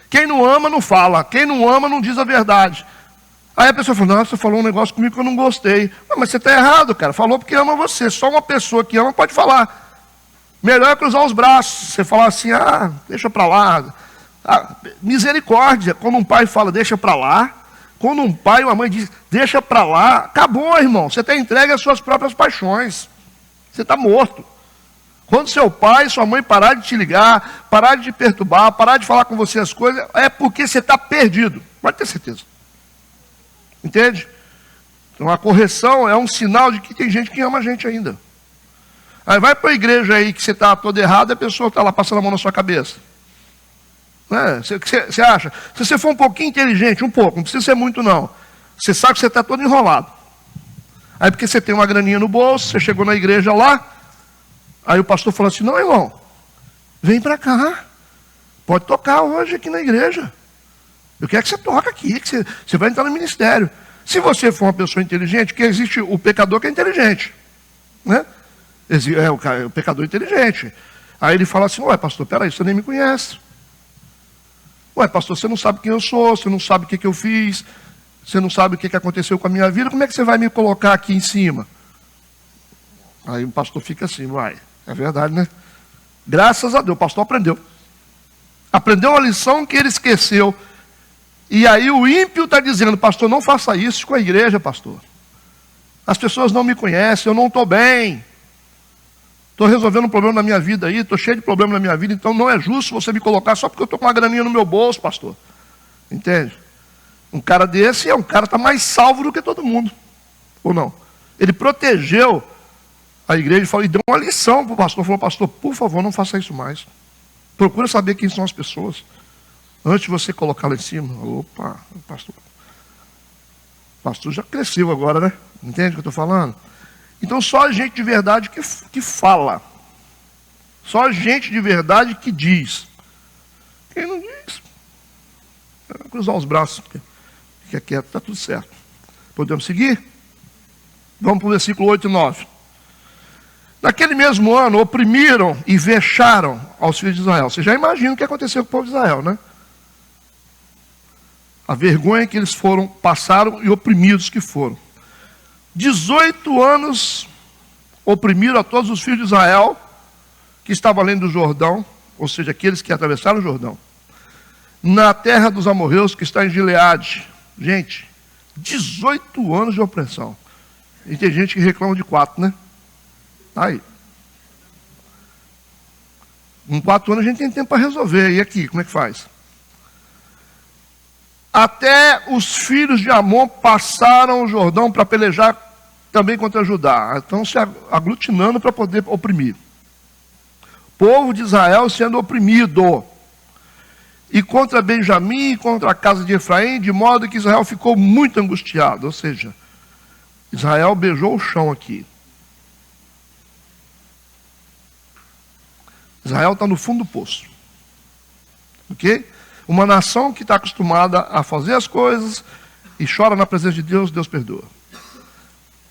Quem não ama, não fala. Quem não ama, não diz a verdade. Aí a pessoa fala, nossa, você falou um negócio comigo que eu não gostei. Não, mas você está errado, cara. Falou porque ama você. Só uma pessoa que ama pode falar. Melhor é cruzar os braços. Você falar assim, deixa para lá. Misericórdia. Quando um pai fala, deixa para lá. Quando um pai e uma mãe diz, deixa para lá. Acabou, irmão. Você está entregue às suas próprias paixões. Você está morto. Quando seu pai e sua mãe parar de te ligar, parar de te perturbar, parar de falar com você as coisas, é porque você está perdido. Pode ter certeza. Entende? Então a correção é um sinal de que tem gente que ama a gente ainda. Aí vai para a igreja aí que você está todo errado e a pessoa está lá passando a mão na sua cabeça. Você acha? Se você for um pouquinho inteligente, um pouco, não precisa ser muito não. Você sabe que você está todo enrolado. Aí porque você tem uma graninha no bolso, você chegou na igreja lá, aí o pastor falou assim, não, irmão, vem para cá, pode tocar hoje aqui na igreja. Eu quero que você toque aqui, que você vai entrar no ministério. Se você for uma pessoa inteligente, que existe o pecador que é inteligente. Né? O pecador inteligente. Aí ele fala assim, ué, pastor, peraí, você nem me conhece. Ué, pastor, você não sabe quem eu sou, você não sabe o que eu fiz, você não sabe o que aconteceu com a minha vida, como é que você vai me colocar aqui em cima? Aí o pastor fica assim, vai, é verdade, né? Graças a Deus, o pastor aprendeu. Aprendeu uma lição que ele esqueceu. E aí o ímpio está dizendo, pastor, não faça isso com a igreja, pastor. As pessoas não me conhecem, eu não estou bem. Estou resolvendo um problema na minha vida aí, estou cheio de problema na minha vida, então não é justo você me colocar só porque eu estou com uma graninha no meu bolso, pastor. Entende? Um cara desse é um cara que está mais salvo do que todo mundo. Ou não? Ele protegeu a igreja e deu uma lição para o pastor. Falou, pastor, por favor, não faça isso mais. Procura saber quem são as pessoas. Antes de você colocar lá em cima. Opa, pastor. O pastor já cresceu agora, né? Entende o que eu estou falando? Então só a gente de verdade que fala. Só a gente de verdade que diz. Quem não diz, cruzar os braços, fica quieto, está tudo certo. Podemos seguir? Vamos para o versículo 8 e 9. Naquele mesmo ano, oprimiram e vexaram aos filhos de Israel. Você já imagina o que aconteceu com o povo de Israel, né? A vergonha que eles passaram e oprimidos que foram. 18 anos oprimiram a todos os filhos de Israel que estavam além do Jordão, ou seja, aqueles que atravessaram o Jordão, na terra dos amorreus que está em Gileade. Gente, 18 anos de opressão. E tem gente que reclama de 4, né? Aí. Em 4 anos a gente tem tempo para resolver. E aqui, como é que faz? Até os filhos de Amon passaram o Jordão para pelejar também contra Judá. Estão se aglutinando para poder oprimir. Povo de Israel sendo oprimido. E contra Benjamim e contra a casa de Efraim, de modo que Israel ficou muito angustiado. Ou seja, Israel beijou o chão aqui. Israel está no fundo do poço. Ok? Uma nação que está acostumada a fazer as coisas e chora na presença de Deus, Deus perdoa.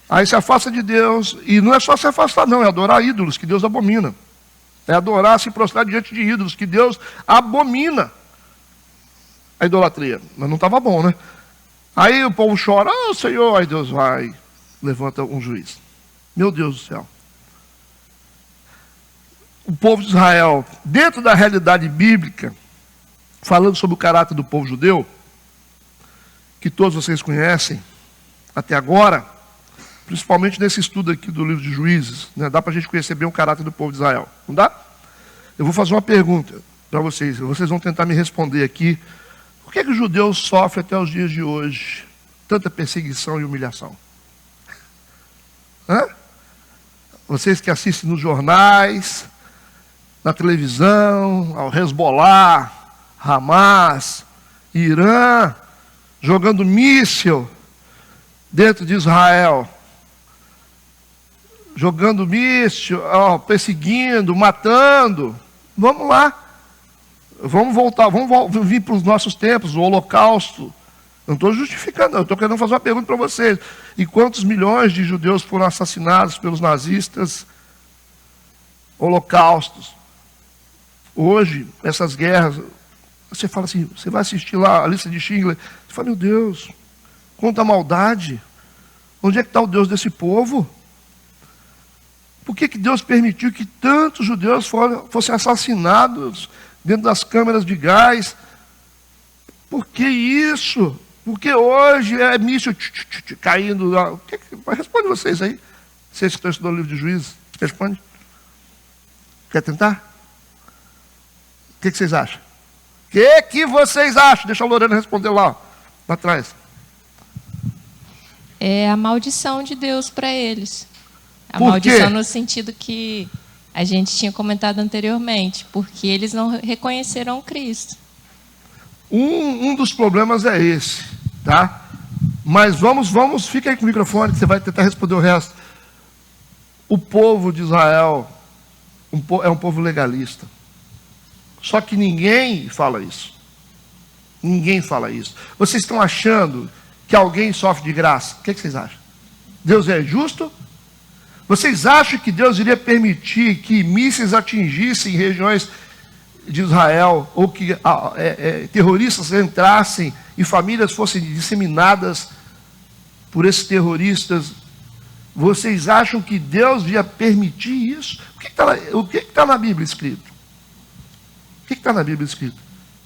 Aí se afasta de Deus, e não é só se afastar não, é adorar ídolos que Deus abomina. É adorar, se prostrar diante de ídolos que Deus abomina. A idolatria, mas não estava bom, né? Aí o povo chora, Senhor, aí Deus vai, levanta um juiz. Meu Deus do céu. O povo de Israel, dentro da realidade bíblica, falando sobre o caráter do povo judeu, que todos vocês conhecem até agora, principalmente nesse estudo aqui do livro de Juízes, né? Dá para a gente conhecer bem o caráter do povo de Israel, não dá? Eu vou fazer uma pergunta para vocês vão tentar me responder aqui. Por que os judeus sofrem até os dias de hoje tanta perseguição e humilhação? Hã? Vocês que assistem nos jornais, na televisão, ao Hezbollah, Hamas, Irã, jogando míssil dentro de Israel, jogando míssil, perseguindo, matando. Vamos lá, vamos voltar, vamos vir para os nossos tempos, o Holocausto. Não estou justificando, eu estou querendo fazer uma pergunta para vocês. E quantos milhões de judeus foram assassinados pelos nazistas? Holocaustos. Hoje, essas guerras, você fala assim, você vai assistir lá a lista de Schindler, você fala, meu Deus, quanta maldade. Onde é que está o Deus desse povo? Por que Deus permitiu que tantos judeus fossem assassinados dentro das câmeras de gás? Por que isso? Porque hoje é míssil caindo. Responde vocês aí. Vocês que estão estudando o livro de Juízes, responde. Quer tentar? O que vocês acham? O que vocês acham? Deixa a Lorena responder lá atrás. É a maldição de Deus para eles. A Por maldição quê? no sentido que a gente tinha comentado anteriormente, porque eles não reconheceram Cristo. Um dos problemas é esse, tá? Mas vamos, fica aí com o microfone que você vai tentar responder o resto. O povo de Israel é um povo legalista. Só que ninguém fala isso. Ninguém fala isso. Vocês estão achando que alguém sofre de graça? O que vocês acham? Deus é justo? Vocês acham que Deus iria permitir que mísseis atingissem regiões de Israel, ou que terroristas entrassem e famílias fossem disseminadas por esses terroristas Vocês acham que Deus ia permitir isso? O que está na Bíblia escrito? O que está na Bíblia escrito?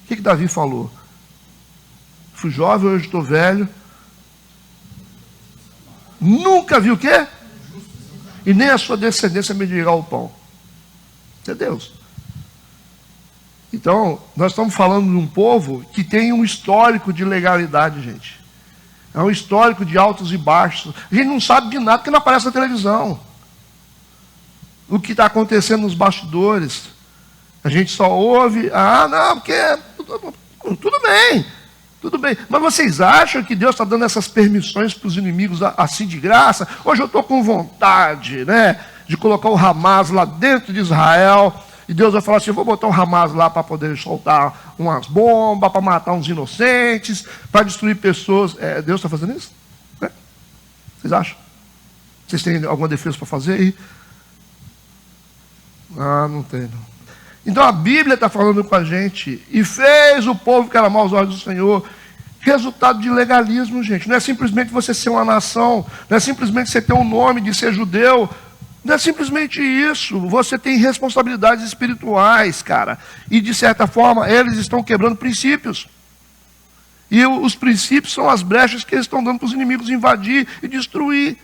O que Davi falou? Fui jovem, hoje estou velho. Nunca vi o quê? E nem a sua descendência medirá o pão. Isso é Deus. Então, nós estamos falando de um povo que tem um histórico de legalidade, gente. É um histórico de altos e baixos. A gente não sabe de nada porque não aparece na televisão. O que está acontecendo nos bastidores. A gente só ouve, não, porque tudo bem. Tudo bem. Mas vocês acham que Deus está dando essas permissões para os inimigos assim de graça? Hoje eu estou com vontade, né, de colocar o Hamas lá dentro de Israel. E Deus vai falar assim, eu vou botar o Hamas lá para poder soltar umas bombas, para matar uns inocentes, para destruir pessoas. Deus está fazendo isso? Vocês acham? Vocês têm alguma defesa para fazer aí? Não tem, não. Então a Bíblia está falando com a gente, e fez o povo que era mau aos olhos do Senhor. Resultado de legalismo, gente. Não é simplesmente você ser uma nação, não é simplesmente você ter um nome de ser judeu. Não é simplesmente isso, você tem responsabilidades espirituais, cara. E de certa forma, eles estão quebrando princípios. E os princípios são as brechas que eles estão dando para os inimigos invadir e destruir.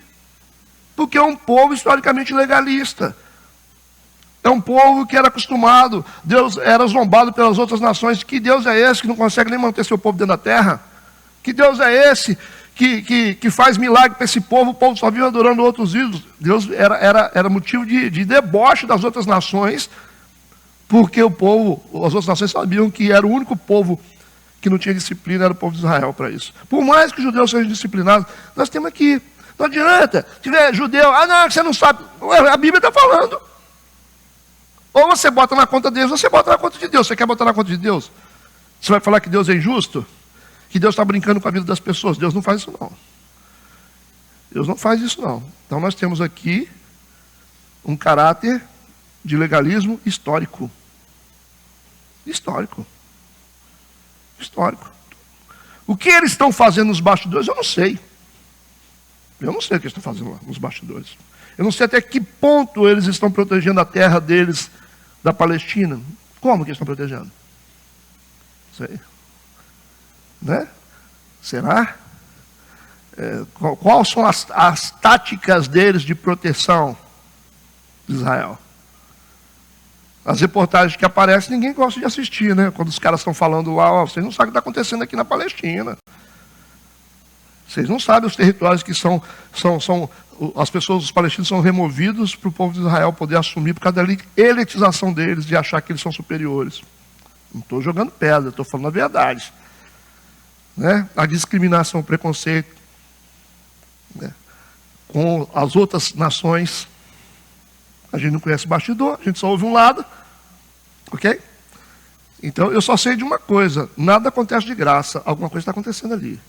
Porque é um povo historicamente legalista. É um povo que era acostumado, Deus era zombado pelas outras nações. Que Deus é esse que não consegue nem manter seu povo dentro da terra? Que Deus é esse que faz milagre para esse povo? O povo só vive adorando outros ídolos. Deus era motivo de deboche das outras nações, porque as outras nações sabiam que era o único povo que não tinha disciplina, era o povo de Israel para isso. Por mais que os judeus sejam disciplinados, nós temos aqui, não adianta, tiver judeu, não, você não sabe, a Bíblia está falando. Ou você bota na conta deles, ou você bota na conta de Deus. Você quer botar na conta de Deus? Você vai falar que Deus é injusto? Que Deus está brincando com a vida das pessoas? Deus não faz isso não. Deus não faz isso não. Então nós temos aqui um caráter de legalismo histórico. Histórico. O que eles estão fazendo nos bastidores, eu não sei. Eu não sei o que eles estão fazendo lá nos bastidores. Eu não sei até que ponto eles estão protegendo a terra deles da Palestina. Como que eles estão protegendo? Não sei. Né? Será? Quais são as táticas deles de proteção de Israel? As reportagens que aparecem, ninguém gosta de assistir, né? Quando os caras estão falando lá, vocês não sabem o que está acontecendo aqui na Palestina. Vocês não sabem os territórios que são as pessoas, os palestinos são removidos para o povo de Israel poder assumir por causa da elitização deles, de achar que eles são superiores. Não estou jogando pedra, estou falando a verdade. Né? A discriminação, o preconceito, né? Com as outras nações, a gente não conhece bastidor, a gente só ouve um lado, ok? Então eu só sei de uma coisa, nada acontece de graça, alguma coisa está acontecendo ali.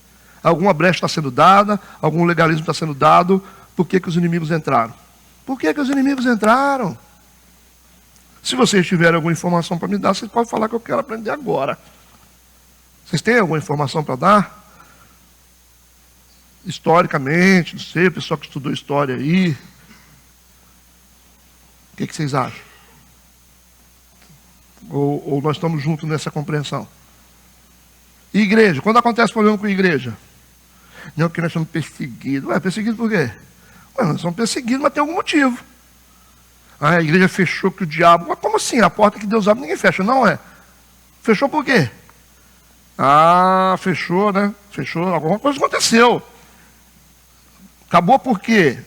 Alguma brecha está sendo dada, algum legalismo está sendo dado. Por que os inimigos entraram? Por que os inimigos entraram? Se vocês tiverem alguma informação para me dar, vocês podem falar que eu quero aprender agora. Vocês têm alguma informação para dar? Historicamente, não sei, o pessoal que estudou história aí. O que vocês acham? Ou nós estamos juntos nessa compreensão? E igreja? Quando acontece problema com a igreja? Não, porque nós somos perseguidos. Perseguidos por quê? Nós somos perseguidos, mas tem algum motivo. A igreja fechou que o diabo... Mas como assim? A porta que Deus abre, ninguém fecha, não é? Fechou por quê? Fechou, né? Fechou, alguma coisa aconteceu. Acabou por quê?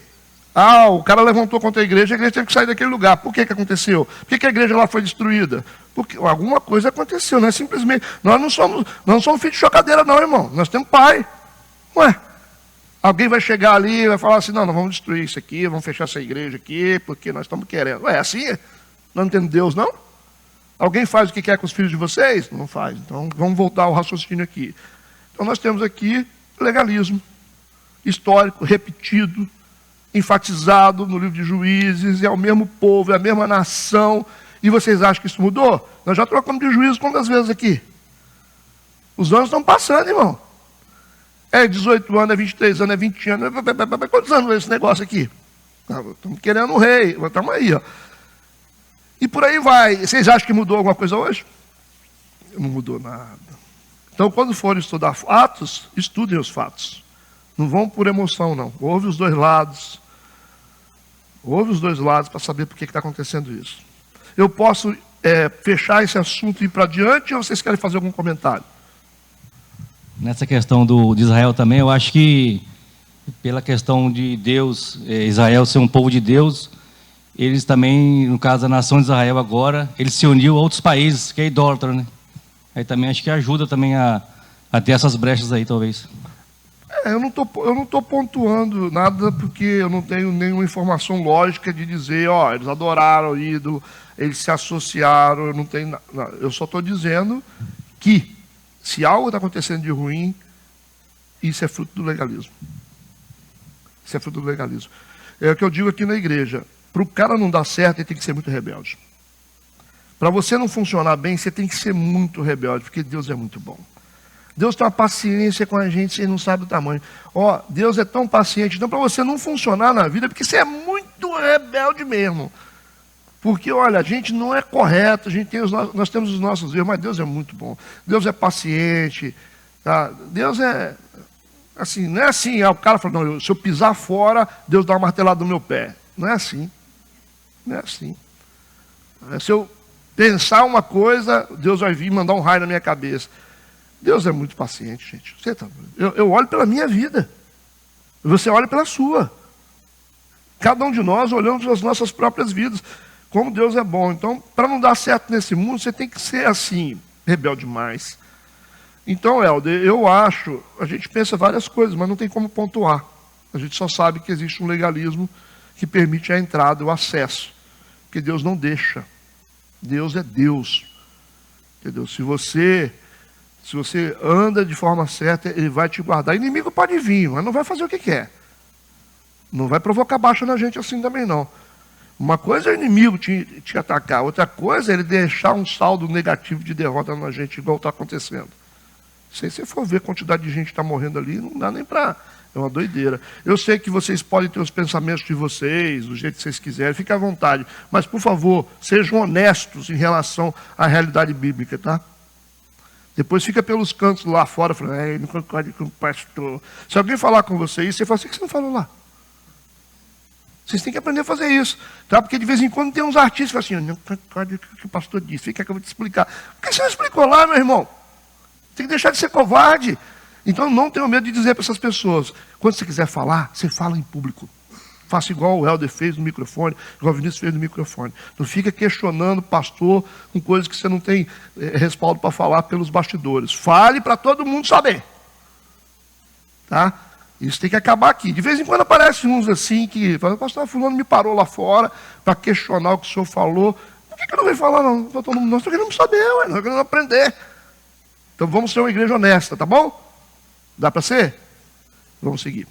O cara levantou contra a igreja teve que sair daquele lugar. Por que aconteceu? Por que a igreja lá foi destruída? Porque alguma coisa aconteceu, não é simplesmente... Nós não somos filhos de chocadeira não, irmão. Nós temos pai. Alguém vai chegar ali e vai falar assim, não, nós vamos destruir isso aqui, vamos fechar essa igreja aqui, porque nós estamos querendo. É assim? Nós não temos Deus, não? Alguém faz o que quer com os filhos de vocês? Não faz. Então, vamos voltar ao raciocínio aqui. Então, nós temos aqui legalismo histórico, repetido, enfatizado no livro de Juízes, é o mesmo povo, é a mesma nação, e vocês acham que isso mudou? Nós já trocamos de juízo quantas vezes aqui? Os anos estão passando, irmão. É 18 anos, é 23 anos, é 20 anos. Quantos anos é esse negócio aqui? Estamos querendo um rei. Estamos aí, ó. E por aí vai. Vocês acham que mudou alguma coisa hoje? Não mudou nada. Então, quando forem estudar fatos, estudem os fatos. Não vão por emoção, não. Ouve os dois lados. Ouve os dois lados para saber por que está acontecendo isso. Eu posso fechar esse assunto e ir para diante, ou vocês querem fazer algum comentário? Nessa questão de Israel também, eu acho que pela questão de Deus, Israel ser um povo de Deus, eles também, no caso da nação de Israel agora, eles se uniu a outros países, que é idólatra, né? Aí também acho que ajuda também a ter essas brechas aí, talvez. Eu não tô pontuando nada, porque eu não tenho nenhuma informação lógica de dizer, ó, eles adoraram o ídolo, eles se associaram, eu não tenho nada. Eu só estou dizendo que, se algo está acontecendo de ruim, isso é fruto do legalismo. Isso é fruto do legalismo. É o que eu digo aqui na igreja. Para o cara não dar certo, ele tem que ser muito rebelde. Para você não funcionar bem, você tem que ser muito rebelde, porque Deus é muito bom. Deus tem uma paciência com a gente, você não sabe o tamanho. Ó, Deus é tão paciente. Então, para você não funcionar na vida, porque você é muito rebelde mesmo. Porque, olha, a gente não é correto, nós temos os nossos erros, mas Deus é muito bom. Deus é paciente. Tá? Deus é, assim, não é assim, o cara fala, não, se eu pisar fora, Deus dá uma martelada no meu pé. Não é assim. Não é assim. Se eu pensar uma coisa, Deus vai vir mandar um raio na minha cabeça. Deus é muito paciente, gente. Eu olho pela minha vida. Você olha pela sua. Cada um de nós olhamos as nossas próprias vidas. Como Deus é bom. Então, para não dar certo nesse mundo, você tem que ser assim, rebelde demais. Então, Helder, eu acho, a gente pensa várias coisas, mas não tem como pontuar. A gente só sabe que existe um legalismo que permite a entrada, o acesso. Porque Deus não deixa. Deus é Deus. Entendeu? Se você anda de forma certa, Ele vai te guardar. O inimigo pode vir, mas não vai fazer o que quer. Não vai provocar baixa na gente assim também, não. Uma coisa é o inimigo te atacar, outra coisa é ele deixar um saldo negativo de derrota na gente, igual está acontecendo. Se você for ver a quantidade de gente que está morrendo ali, não dá nem para... É uma doideira. Eu sei que vocês podem ter os pensamentos de vocês, do jeito que vocês quiserem, fique à vontade. Mas, por favor, sejam honestos em relação à realidade bíblica, tá? Depois fica pelos cantos lá fora, falando, não concordo com o pastor. Se alguém falar com você isso, você fala assim, o que você não falou lá? Vocês têm que aprender a fazer isso, tá? Porque de vez em quando tem uns artistas que falam assim, não concordo com o que o pastor disse, fica que eu vou te explicar. Por que você não explicou lá, meu irmão? Tem que deixar de ser covarde. Então não tenha medo de dizer para essas pessoas, quando você quiser falar, você fala em público. Faça igual o Helder fez no microfone, igual o Vinícius fez no microfone. Não fica questionando o pastor com coisas que você não tem respaldo para falar pelos bastidores. Fale para todo mundo saber. Tá? Isso tem que acabar aqui. De vez em quando aparecem uns assim que falam, pastor fulano me parou lá fora para questionar o que o senhor falou. Por que eu não venho falar não? Nós estamos querendo saber, nós estamos querendo aprender. Então vamos ser uma igreja honesta, tá bom? Dá para ser? Vamos seguir.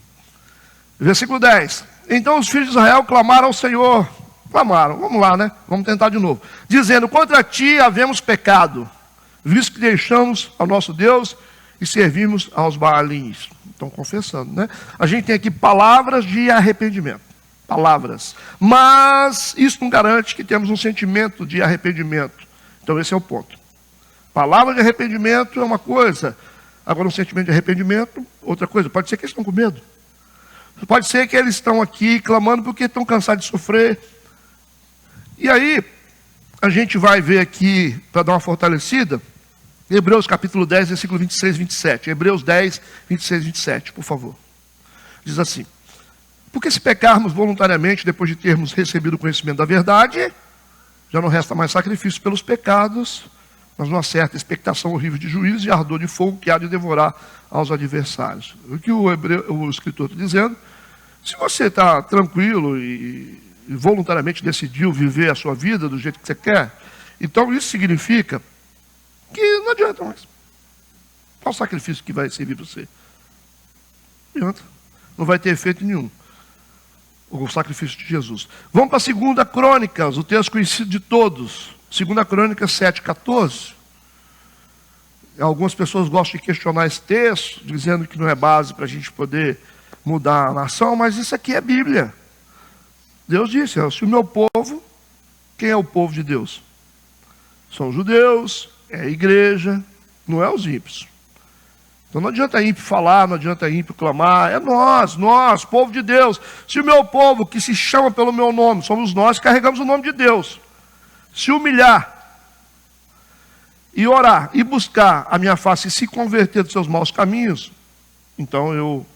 Versículo 10. Então os filhos de Israel clamaram ao Senhor. Clamaram, vamos lá, né? Vamos tentar de novo. Dizendo, contra ti havemos pecado, visto que deixamos ao nosso Deus e servimos aos Baalins. Estão confessando, né? A gente tem aqui palavras de arrependimento. Palavras. Mas isso não garante que temos um sentimento de arrependimento. Então esse é o ponto. Palavra de arrependimento é uma coisa. Agora um sentimento de arrependimento, outra coisa. Pode ser que eles estão com medo. Pode ser que eles estão aqui clamando porque estão cansados de sofrer. E aí, a gente vai ver aqui, para dar uma fortalecida, Hebreus capítulo 10, versículo 26 e 27. Hebreus 10, 26 e 27, por favor. Diz assim, porque se pecarmos voluntariamente, depois de termos recebido o conhecimento da verdade, já não resta mais sacrifício pelos pecados, mas uma certa expectação horrível de juízo e ardor de fogo que há de devorar aos adversários. O que o escritor está dizendo, se você está tranquilo e voluntariamente decidiu viver a sua vida do jeito que você quer, então isso significa que não adianta mais. Qual o sacrifício que vai servir para você? Não adianta. Não vai ter efeito nenhum. O sacrifício de Jesus. Vamos para a 2 Crônicas, o texto conhecido de todos. 2 Crônicas 7,14. Algumas pessoas gostam de questionar esse texto, dizendo que não é base para a gente poder mudar a nação, mas isso aqui é Bíblia. Deus disse, se o meu povo, quem é o povo de Deus? São os judeus, é a igreja, não é os ímpios. Então não adianta ímpio falar, não adianta ímpio clamar, é nós, povo de Deus. Se o meu povo, que se chama pelo meu nome, somos nós que carregamos o nome de Deus, se humilhar, e orar, e buscar a minha face, e se converter dos seus maus caminhos, então eu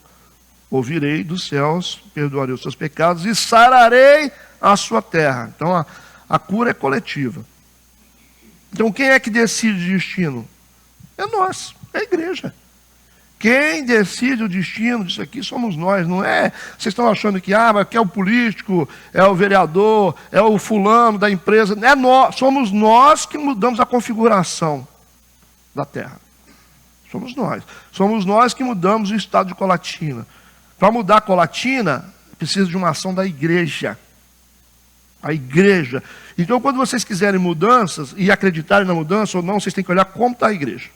ouvirei dos céus, perdoarei os seus pecados, e sararei a sua terra. Então a cura é coletiva. Então quem é que decide o destino? É nós, é a igreja. Quem decide o destino disso aqui somos nós, não é? Vocês estão achando que, mas que é o político, é o vereador, é o fulano da empresa. É nós, somos nós que mudamos a configuração da terra. Somos nós. Somos nós que mudamos o estado de Colatina. Para mudar a Colatina, precisa de uma ação da igreja. A igreja. Então, quando vocês quiserem mudanças e acreditarem na mudança ou não, vocês têm que olhar como está a igreja.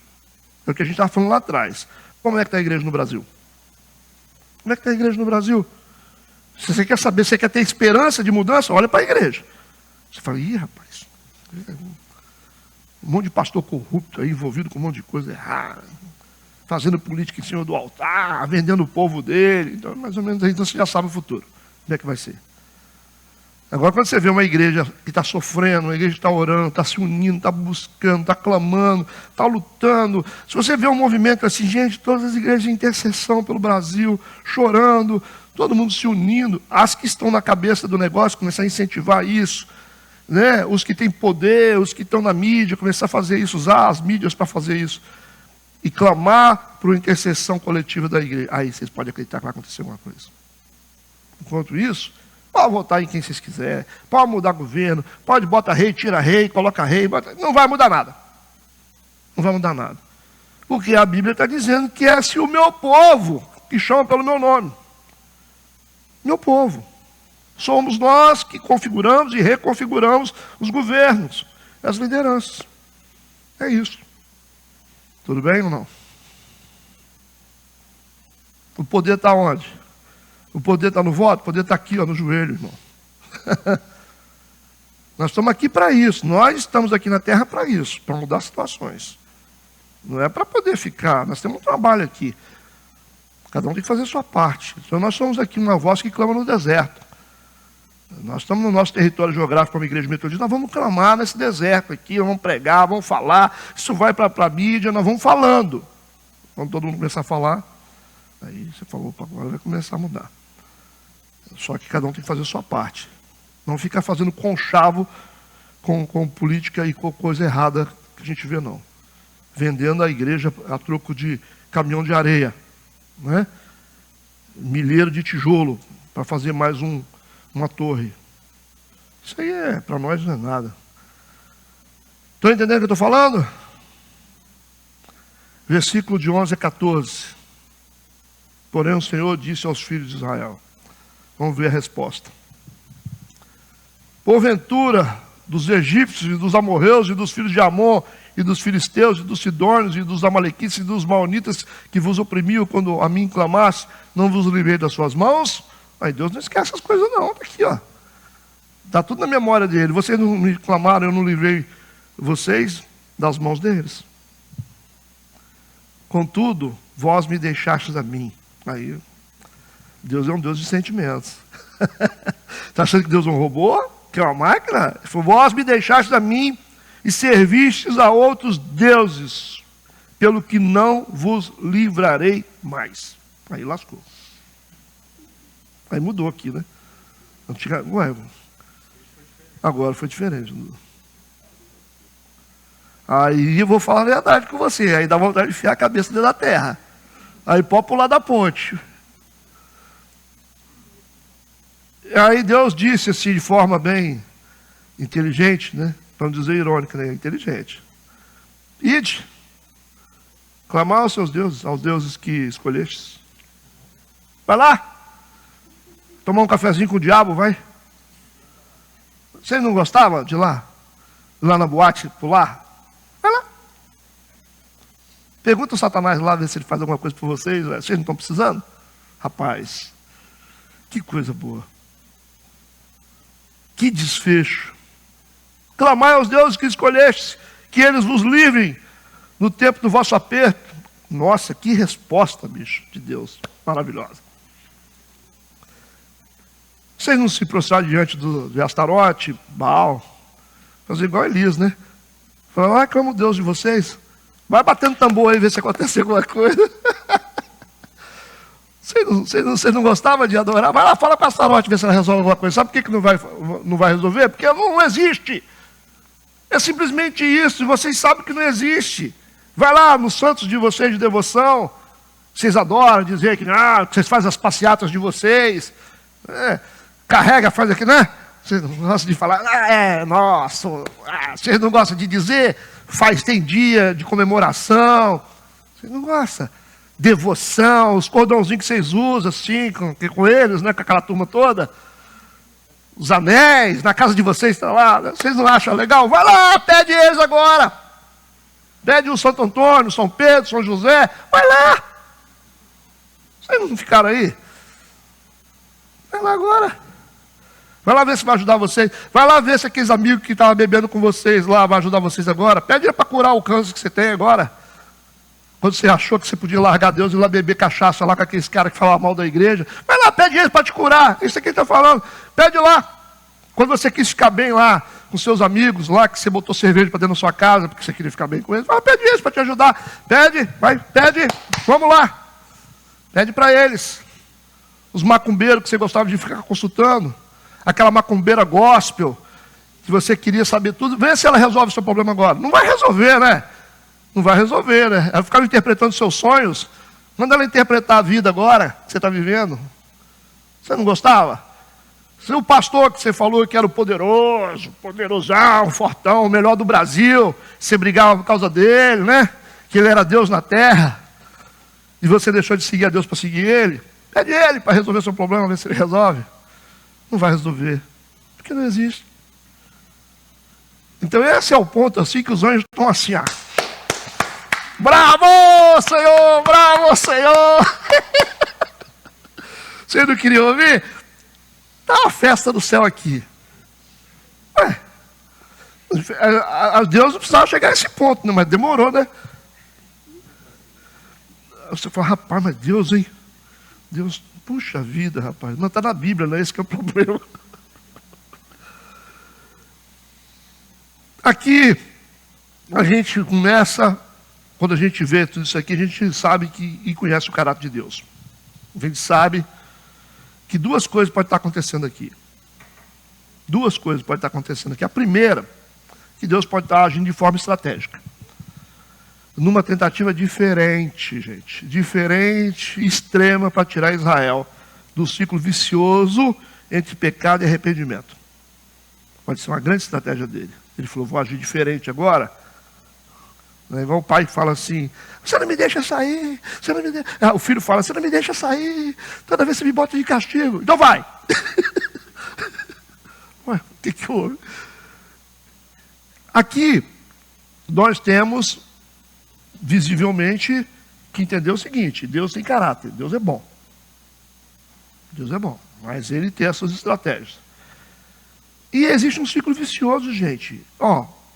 É o que a gente estava falando lá atrás. Como é que está a igreja no Brasil? Como é que está a igreja no Brasil? Se você quer saber, você quer ter esperança de mudança, olha para a igreja. Você fala, rapaz, um monte de pastor corrupto aí, envolvido com um monte de coisa errada, fazendo política em cima do altar, vendendo o povo dele. Então, mais ou menos aí, então você já sabe o futuro. Como é que vai ser? Agora, quando você vê uma igreja que está sofrendo, uma igreja que está orando, está se unindo, está buscando, está clamando, está lutando. Se você vê um movimento assim, gente, todas as igrejas de intercessão pelo Brasil, chorando, todo mundo se unindo, as que estão na cabeça do negócio, começar a incentivar isso, né? Os que têm poder, os que estão na mídia, começar a fazer isso, usar as mídias para fazer isso, e clamar por uma intercessão coletiva da igreja. Aí vocês podem acreditar que vai acontecer alguma coisa. Enquanto isso, pode votar em quem vocês quiserem, pode mudar governo, pode botar rei, tira rei, coloca rei, não vai mudar nada. Não vai mudar nada. Porque a Bíblia está dizendo que é se o meu povo, que chama pelo meu nome, meu povo, somos nós que configuramos e reconfiguramos os governos, as lideranças. É isso. Tudo bem ou não? O poder está onde? O poder está no voto? O poder está aqui, no joelho, irmão. Nós estamos aqui para isso. Nós estamos aqui na terra para isso, para mudar situações. Não é para poder ficar. Nós temos um trabalho aqui. Cada um tem que fazer a sua parte. Então nós somos aqui uma voz que clama no deserto. Nós estamos no nosso território geográfico como igreja metodista, nós vamos clamar nesse deserto aqui, vamos pregar, vamos falar. Isso vai para a mídia, nós vamos falando. Quando todo mundo começar a falar, aí você falou, agora vai começar a mudar. Só que cada um tem que fazer a sua parte. Não ficar fazendo conchavo com política e com coisa errada que a gente vê, não. Vendendo a igreja a troco de caminhão de areia, né? Milheiro de tijolo para fazer mais uma torre. Isso aí para nós não é nada. Estão entendendo o que eu estou falando? Versículo de 11 a 14. Porém o Senhor disse aos filhos de Israel. Vamos ver a resposta. Porventura, dos egípcios e dos amorreus e dos filhos de Amon e dos filisteus e dos sidônios e dos amalequitas e dos maonitas que vos oprimiam quando a mim clamasse, não vos livrei das suas mãos? Aí Deus não esquece essas coisas não, está aqui, ó. Está tudo na memória dele. Vocês não me clamaram, eu não livrei vocês das mãos deles. Contudo, vós me deixastes a mim. Aí, Deus é um Deus de sentimentos. Está achando que Deus é um robô? Que é uma máquina? Ele falou, vós me deixastes a mim e servistes a outros deuses, pelo que não vos livrarei mais. Aí lascou. Aí mudou aqui, né? Agora foi diferente. Aí eu vou falar a verdade com você. Aí dá vontade de enfiar a cabeça dentro da terra. Aí pode pular da ponte. Aí Deus disse assim, de forma bem inteligente, né? Para não dizer irônica, né? Inteligente. Ide, clamar aos seus deuses, aos deuses que escolhestes. Vai lá. Tomar um cafezinho com o diabo, vai. Vocês não gostavam de ir lá? Lá na boate, pular? Vai lá. Pergunta o Satanás lá, ver se ele faz alguma coisa por vocês. Vocês não estão precisando? Rapaz, que coisa boa. Que desfecho. Clamai aos deuses que escolheste, que eles vos livrem no tempo do vosso aperto. Nossa, que resposta, bicho, de Deus. Maravilhosa. Vocês não se prostraram diante de Astarote, Baal? Fazer igual Elias, né? Falar, clama o Deus de vocês. Vai batendo tambor aí, ver se acontece alguma coisa. Vocês não gostavam de adorar? Vai lá, fala com a Astarote, ver se ela resolve alguma coisa. Sabe por que não vai resolver? Porque não existe. É simplesmente isso, e vocês sabem que não existe. Vai lá nos santos de vocês de devoção, vocês adoram dizer que vocês fazem as passeatas de vocês, carrega, faz aqui, né? Vocês não gostam de falar, nosso, vocês não gostam de dizer, tem dia de comemoração, vocês não gostam. Devoção, os cordãozinhos que vocês usam, assim, com eles, né, com aquela turma toda. Os anéis, na casa de vocês está lá. Vocês não acham legal? Vai lá, pede eles agora. Pede o Santo Antônio, São Pedro, São José. Vai lá. Vocês não ficaram aí? Vai lá agora. Vai lá ver se vai ajudar vocês. Vai lá ver se aqueles amigos que estavam bebendo com vocês lá vai ajudar vocês agora. Pede ele para curar o câncer que você tem agora. Quando você achou que você podia largar Deus e ir lá beber cachaça lá com aqueles caras que falavam mal da igreja. Vai lá, pede eles para te curar. Isso aqui está falando. Pede lá. Quando você quis ficar bem lá com seus amigos lá, que você botou cerveja para dentro da sua casa, porque você queria ficar bem com eles. Vai lá, pede eles para te ajudar. Pede, vai, pede. Vamos lá. Pede para eles. Os macumbeiros que você gostava de ficar consultando. Aquela macumbeira gospel, que você queria saber tudo. Vê se ela resolve o seu problema agora. Não vai resolver, né? Não vai resolver, né? Ela ficava interpretando seus sonhos. Manda ela interpretar a vida agora, que você está vivendo. Você não gostava? Se o pastor que você falou que era o poderoso, poderosão, fortão, o melhor do Brasil, você brigava por causa dele, né? Que ele era Deus na terra. E você deixou de seguir a Deus para seguir ele. Pede ele para resolver seu problema, ver se ele resolve. Não vai resolver, porque não existe. Então esse é o ponto assim que os anjos estão assim, ó. Bravo, Senhor! Bravo, Senhor! Vocês não queriam ouvir? Está uma festa do céu aqui. Ué, Deus não precisava chegar a esse ponto, né? Mas demorou, né? Você fala, rapaz, mas Deus, hein? Deus, puxa vida, rapaz. Não está na Bíblia, não é esse que é o problema. Aqui, a gente começa... Quando a gente vê tudo isso aqui, a gente sabe e conhece o caráter de Deus. A gente sabe que duas coisas podem estar acontecendo aqui. Duas coisas podem estar acontecendo aqui. A primeira, que Deus pode estar agindo de forma estratégica. Numa tentativa diferente, gente. Diferente, extrema, para tirar Israel do ciclo vicioso entre pecado e arrependimento. Pode ser uma grande estratégia dele. Ele falou, vou agir diferente agora. Igual o pai fala assim, você não me deixa sair, você não me deixa... o filho fala, você não me deixa sair, toda vez você me bota de castigo, então vai. Ué, o que houve? Aqui, nós temos, visivelmente, que entender o seguinte, Deus tem caráter, Deus é bom. Deus é bom, mas ele tem as suas estratégias. E existe um ciclo vicioso, gente.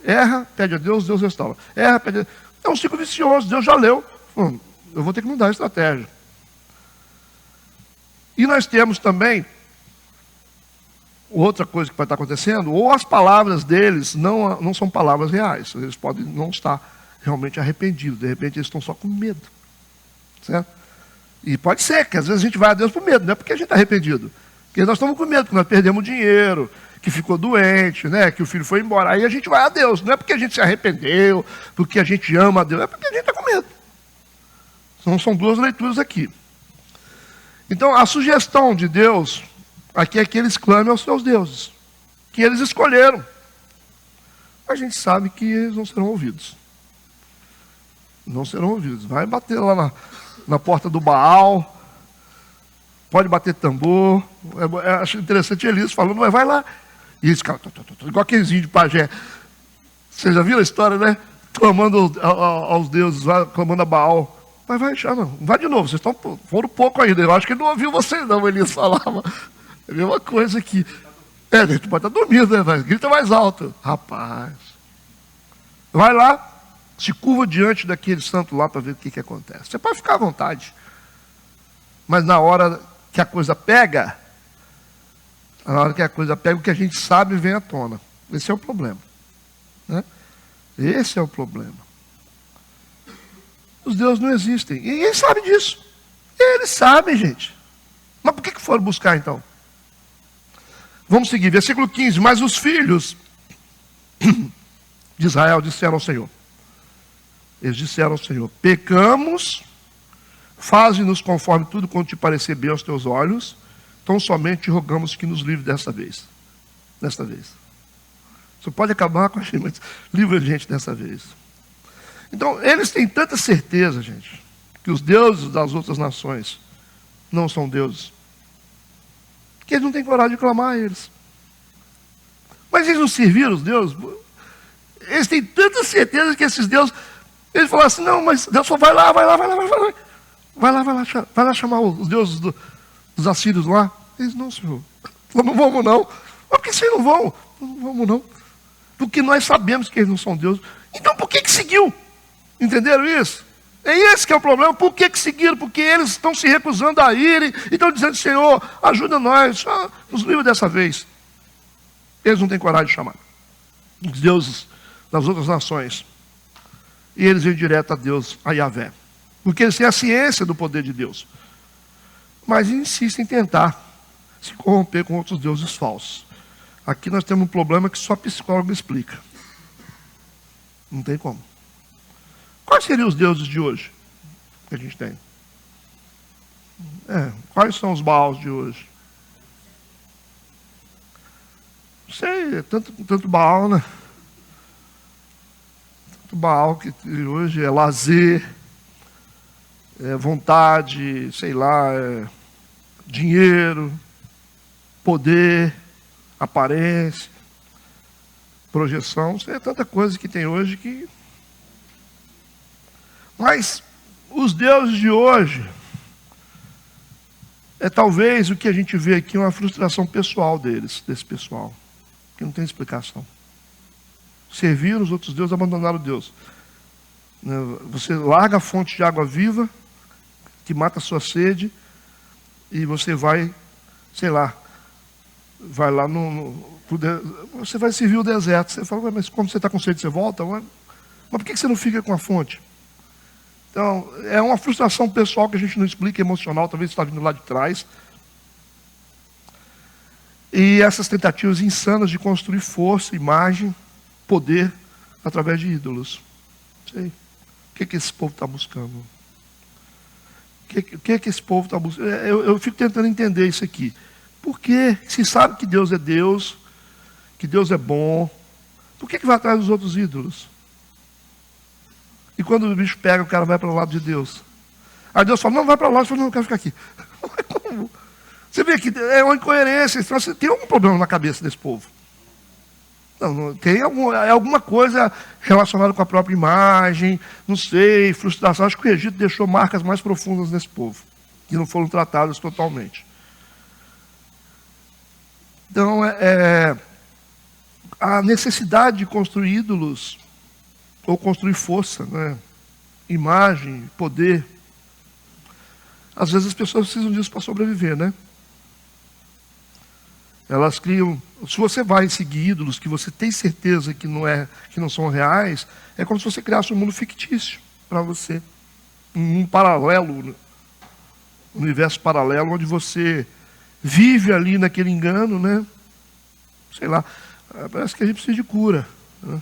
Erra, pede a Deus, Deus restaura. Erra, pede a Deus. É um ciclo vicioso, Deus já leu. Eu vou ter que mudar a estratégia. E nós temos também outra coisa que vai estar acontecendo, ou as palavras deles não são palavras reais. Eles podem não estar realmente arrependidos. De repente eles estão só com medo. Certo? E pode ser que às vezes a gente vai a Deus por medo, não é porque a gente está arrependido. Porque nós estamos com medo, porque nós perdemos dinheiro, que ficou doente, né? Que o filho foi embora. Aí a gente vai a Deus. Não é porque a gente se arrependeu, porque a gente ama a Deus, é porque a gente está com medo. Então são duas leituras aqui. Então a sugestão de Deus aqui é que eles clamem aos seus deuses, que eles escolheram. A gente sabe que eles não serão ouvidos. Não serão ouvidos. Vai bater lá na porta do Baal, pode bater tambor. Acho interessante Elias falando, vai lá. E eles ficam, igual aqueles índios de pajé. Você já viu a história, né? clamando aos deuses, clamando a Baal. Mas vai, não vai de novo, vocês foram pouco ainda. Eu acho que ele não ouviu vocês, não. Elias falava. É a mesma coisa que. A gente pode estar dormindo, né? Mas grita mais alto. Rapaz. Vai lá, se curva diante daquele santo lá para ver o que acontece. Você pode ficar à vontade. Mas na hora que a coisa pega, o que a gente sabe vem à tona. Esse é o problema. Né? Esse é o problema. Os deuses não existem. E ninguém sabe disso. Eles sabem, gente. Mas por que foram buscar então? Vamos seguir, versículo 15. Mas os filhos de Israel disseram ao Senhor. Eles disseram ao Senhor: pecamos, faze-nos conforme tudo quanto te parecer bem aos teus olhos, tão somente rogamos que nos livre desta vez. Desta vez. Você pode acabar com a gente, mas livre a gente dessa vez. Então, eles têm tanta certeza, gente, que os deuses das outras nações não são deuses, que eles não têm coragem de clamar a eles. Mas eles não serviram os deuses. Eles têm tanta certeza que esses deuses, eles falaram assim: não, mas Deus só vai lá chamar os deuses dos assírios lá. Eles: não, Senhor, não vamos não. Mas por que vocês não vão? Não vamos não. Porque nós sabemos que eles não são deuses. Então por que seguiu? Entenderam isso? É esse que é o problema. Por que seguiram? Porque eles estão se recusando a ir e estão dizendo: Senhor, ajuda nós, nos livra dessa vez. Eles não têm coragem de chamar os deuses das outras nações. E eles vêm direto a Deus, a Yahvé. Porque eles têm a ciência do poder de Deus. Mas insistem em tentar se corromper com outros deuses falsos. Aqui nós temos um problema que só psicólogo explica. Não tem como. Quais seriam os deuses de hoje que a gente tem? Quais são os Baals de hoje? Não sei, tanto Baal, né? Tanto Baal que hoje é lazer, é vontade, sei lá, é dinheiro, poder, aparência, projeção. Não sei, é tanta coisa que tem hoje que... Mas os deuses de hoje talvez o que a gente vê aqui é uma frustração pessoal desse pessoal, que não tem explicação. Serviram os outros deuses, abandonaram Deus. Você larga a fonte de água viva, que mata a sua sede, e você vai, sei lá, vai lá você vai servir o deserto. Você fala: mas como você está com sede, você volta? Mas por que você não fica com a fonte? Então, é uma frustração pessoal que a gente não explica, emocional, talvez está vindo lá de trás. E essas tentativas insanas de construir força, imagem, poder, através de ídolos. Não sei. O que esse povo está buscando? O que esse povo está buscando? Eu fico tentando entender isso aqui. Por que, se sabe que Deus é Deus, que Deus é bom, por que vai atrás dos outros ídolos? E quando o bicho pega, o cara vai para o lado de Deus. Aí Deus fala: não, vai para lá. Ele fala: não, eu quero ficar aqui. Como? Você vê que é uma incoerência. Tem algum problema na cabeça desse povo. Não, tem alguma coisa relacionada com a própria imagem, não sei, frustração. Acho que o Egito deixou marcas mais profundas nesse povo, que não foram tratadas totalmente. Então, a necessidade de construir ídolos, ou construir força, né? Imagem, poder. Às vezes as pessoas precisam disso para sobreviver, né? Elas criam... Se você vai seguir ídolos que você tem certeza que não são reais, é como se você criasse um mundo fictício para você. Um paralelo, um universo paralelo, onde você vive ali naquele engano, né? Sei lá, parece que a gente precisa de cura, né?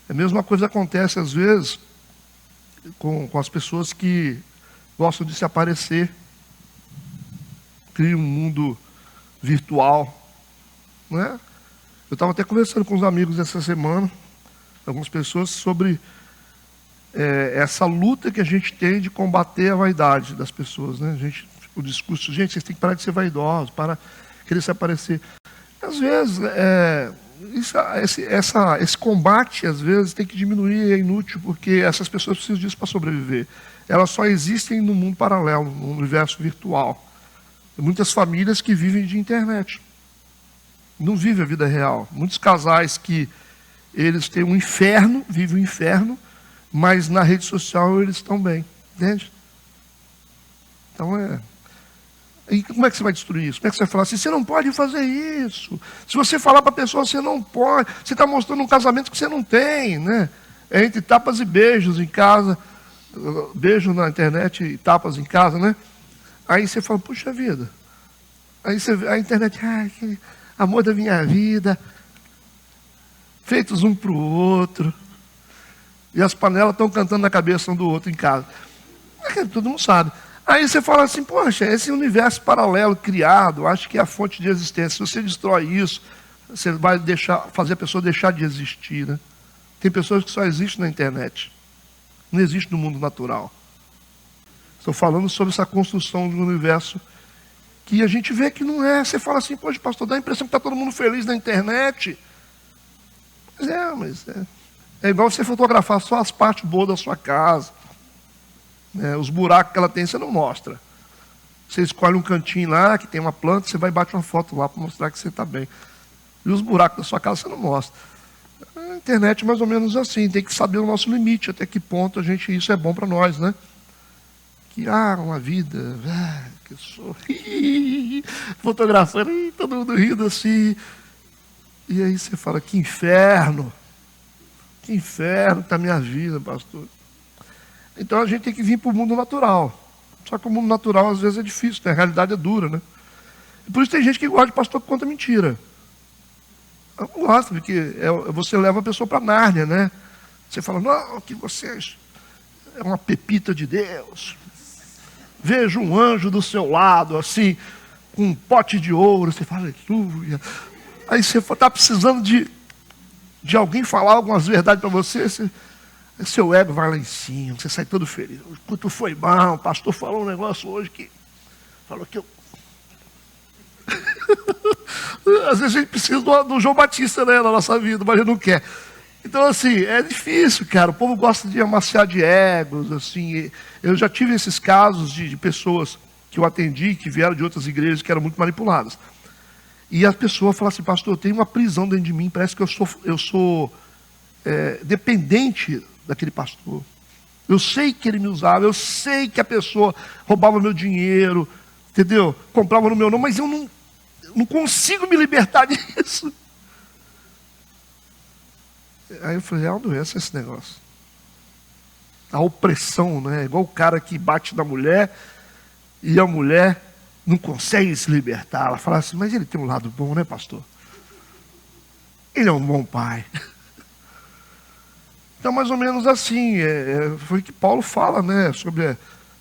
A mesma coisa acontece às vezes com as pessoas que gostam de se aparecer, criam um mundo virtual, né? Eu estava até conversando com os amigos essa semana, algumas pessoas, sobre essa luta que a gente tem de combater a vaidade das pessoas, né? O discurso: gente, vocês têm que parar de ser vaidosos, para querer se aparecer. Às vezes, esse combate, às vezes, tem que diminuir, é inútil, porque essas pessoas precisam disso para sobreviver. Elas só existem no mundo paralelo, no universo virtual. Tem muitas famílias que vivem de internet. Não vivem a vida real. Muitos casais que eles têm um inferno, vivem o inferno, mas na rede social eles estão bem. Entende? Então E como é que você vai destruir isso? Como é que você vai falar assim, você não pode fazer isso? Se você falar para a pessoa, você não pode. Você está mostrando um casamento que você não tem, né? É entre tapas e beijos em casa. Beijo na internet e tapas em casa, né? Aí você fala, puxa vida. Aí você vê a internet, aquele amor da minha vida. Feitos um para o outro. E as panelas estão cantando na cabeça um do outro em casa. Todo mundo sabe. Aí você fala assim, poxa, esse universo paralelo criado, acho que é a fonte de existência. Se você destrói isso, você vai fazer a pessoa deixar de existir, né? Tem pessoas que só existem na internet. Não existe no mundo natural. Estou falando sobre essa construção de um universo que a gente vê que não é. Você fala assim, poxa, pastor, dá a impressão que está todo mundo feliz na internet. Mas é igual você fotografar só as partes boas da sua casa. Os buracos que ela tem, você não mostra. Você escolhe um cantinho lá, que tem uma planta, você vai e bate uma foto lá para mostrar que você está bem. E os buracos da sua casa você não mostra. A internet é mais ou menos assim, tem que saber o nosso limite, até que ponto isso é bom para nós, né? Que uma vida, que eu sou fotografando, todo mundo rindo assim. E aí você fala, que inferno está a minha vida, pastor. Então a gente tem que vir para o mundo natural. Só que o mundo natural às vezes é difícil, né? A realidade é dura, né? E por isso tem gente que gosta de pastor que conta mentira. Eu não gosto, porque você leva a pessoa para Nárnia, né? Você fala, não, que você é uma pepita de Deus. Vejo um anjo do seu lado, assim, com um pote de ouro. Você fala, aleluia. Aí você está precisando de alguém falar algumas verdades para você, seu ego vai lá em cima, você sai todo feliz. O culto foi bom, o pastor falou um negócio hoje que falou que eu... Às vezes a gente precisa do João Batista, né, na nossa vida, mas ele não quer. Então, assim, é difícil, cara. O povo gosta de amaciar de egos, assim. Eu já tive esses casos de pessoas que eu atendi, que vieram de outras igrejas, que eram muito manipuladas. E a pessoa fala assim, pastor, eu tenho uma prisão dentro de mim, parece que eu sou dependente daquele pastor. Eu sei que ele me usava, eu sei que a pessoa roubava meu dinheiro, entendeu? Comprava no meu nome, mas eu não consigo me libertar disso. Aí eu falei, é uma doença esse negócio. A opressão, né? Igual o cara que bate na mulher e a mulher não consegue se libertar. Ela fala assim, mas ele tem um lado bom, né, pastor? Ele é um bom pai. Então, mais ou menos assim, foi o que Paulo fala, né? Sobre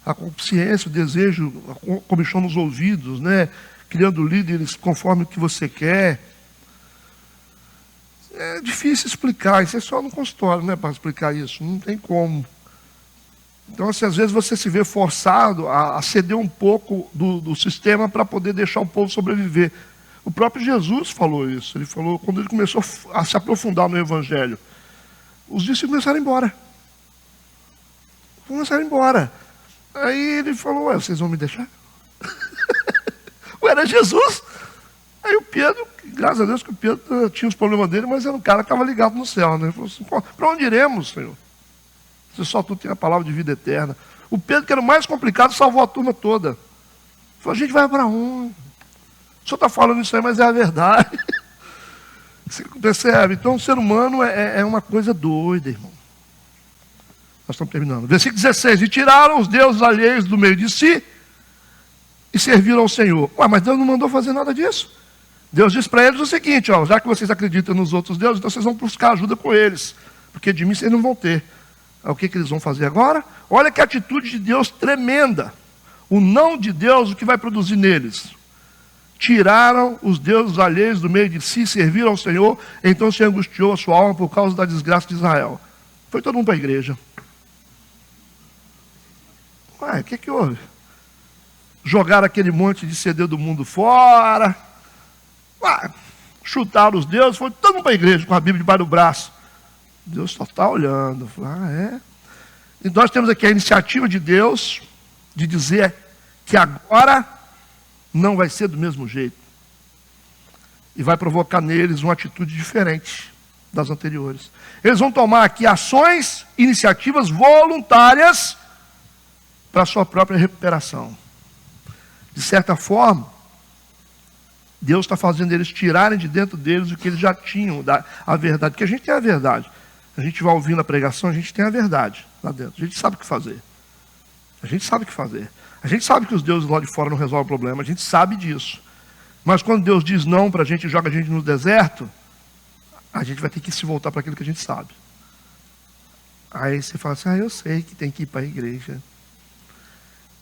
a consciência, o desejo, a comichão nos ouvidos, né? Criando líderes conforme o que você quer. É difícil explicar, isso é só no consultório, né, para explicar isso, não tem como. Então, assim, às vezes você se vê forçado a ceder um pouco do sistema para poder deixar o povo sobreviver. O próprio Jesus falou isso, ele falou, quando ele começou a se aprofundar no Evangelho, os discípulos começaram a ir embora. Começaram a ir embora. Aí ele falou, vocês vão me deixar? Era Jesus. Aí o Pedro, graças a Deus que o Pedro tinha os problemas dele, mas era um cara que estava ligado no céu, né? Ele falou assim, para onde iremos, Senhor? Se só tu tem a palavra de vida eterna. O Pedro, que era o mais complicado, salvou a turma toda. Ele falou, a gente vai para onde? O senhor está falando isso aí, mas é a verdade. Você percebe? Então o ser humano é uma coisa doida, irmão. Nós estamos terminando. Versículo 16. E tiraram os deuses alheios do meio de si e serviram ao Senhor. Mas Deus não mandou fazer nada disso. Deus disse para eles o seguinte, já que vocês acreditam nos outros deuses, então vocês vão buscar ajuda com eles. Porque de mim vocês não vão ter. O que eles vão fazer agora? Olha que atitude de Deus tremenda. O não de Deus, o que vai produzir neles? Tiraram os deuses alheios do meio de si, serviram ao Senhor, então se angustiou a sua alma por causa da desgraça de Israel. Foi todo mundo para a igreja. O que houve? Jogaram aquele monte de CD do mundo fora. chutaram os deuses, foi todo mundo para a igreja com a Bíblia debaixo do braço. Deus só está olhando. É? E nós temos aqui a iniciativa de Deus de dizer que agora não vai ser do mesmo jeito. E vai provocar neles uma atitude diferente das anteriores. Eles vão tomar aqui ações, iniciativas voluntárias para a sua própria recuperação. De certa forma, Deus está fazendo eles tirarem de dentro deles o que eles já tinham, a verdade. Porque a gente tem a verdade. A gente vai ouvindo a pregação, a gente tem a verdade lá dentro. A gente sabe o que fazer. A gente sabe o que fazer. A gente sabe que os deuses lá de fora não resolvem o problema. A gente sabe disso. Mas quando Deus diz não para a gente e joga a gente no deserto, a gente vai ter que se voltar para aquilo que a gente sabe. Aí você fala assim, eu sei que tem que ir para a igreja.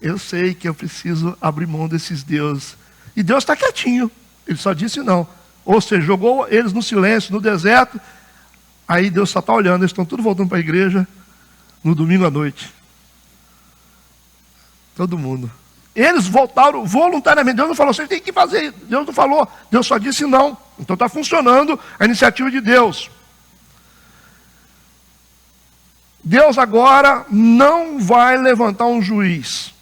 Eu sei que eu preciso abrir mão desses deuses. E Deus está quietinho. Ele só disse não. Ou seja, jogou eles no silêncio, no deserto. Aí Deus só está olhando. Eles estão tudo voltando para a igreja no domingo à noite. Todo mundo. Eles voltaram voluntariamente. Deus não falou, vocês têm que fazer. Deus não falou. Deus só disse não. Então está funcionando a iniciativa de Deus. Deus agora não vai levantar um juiz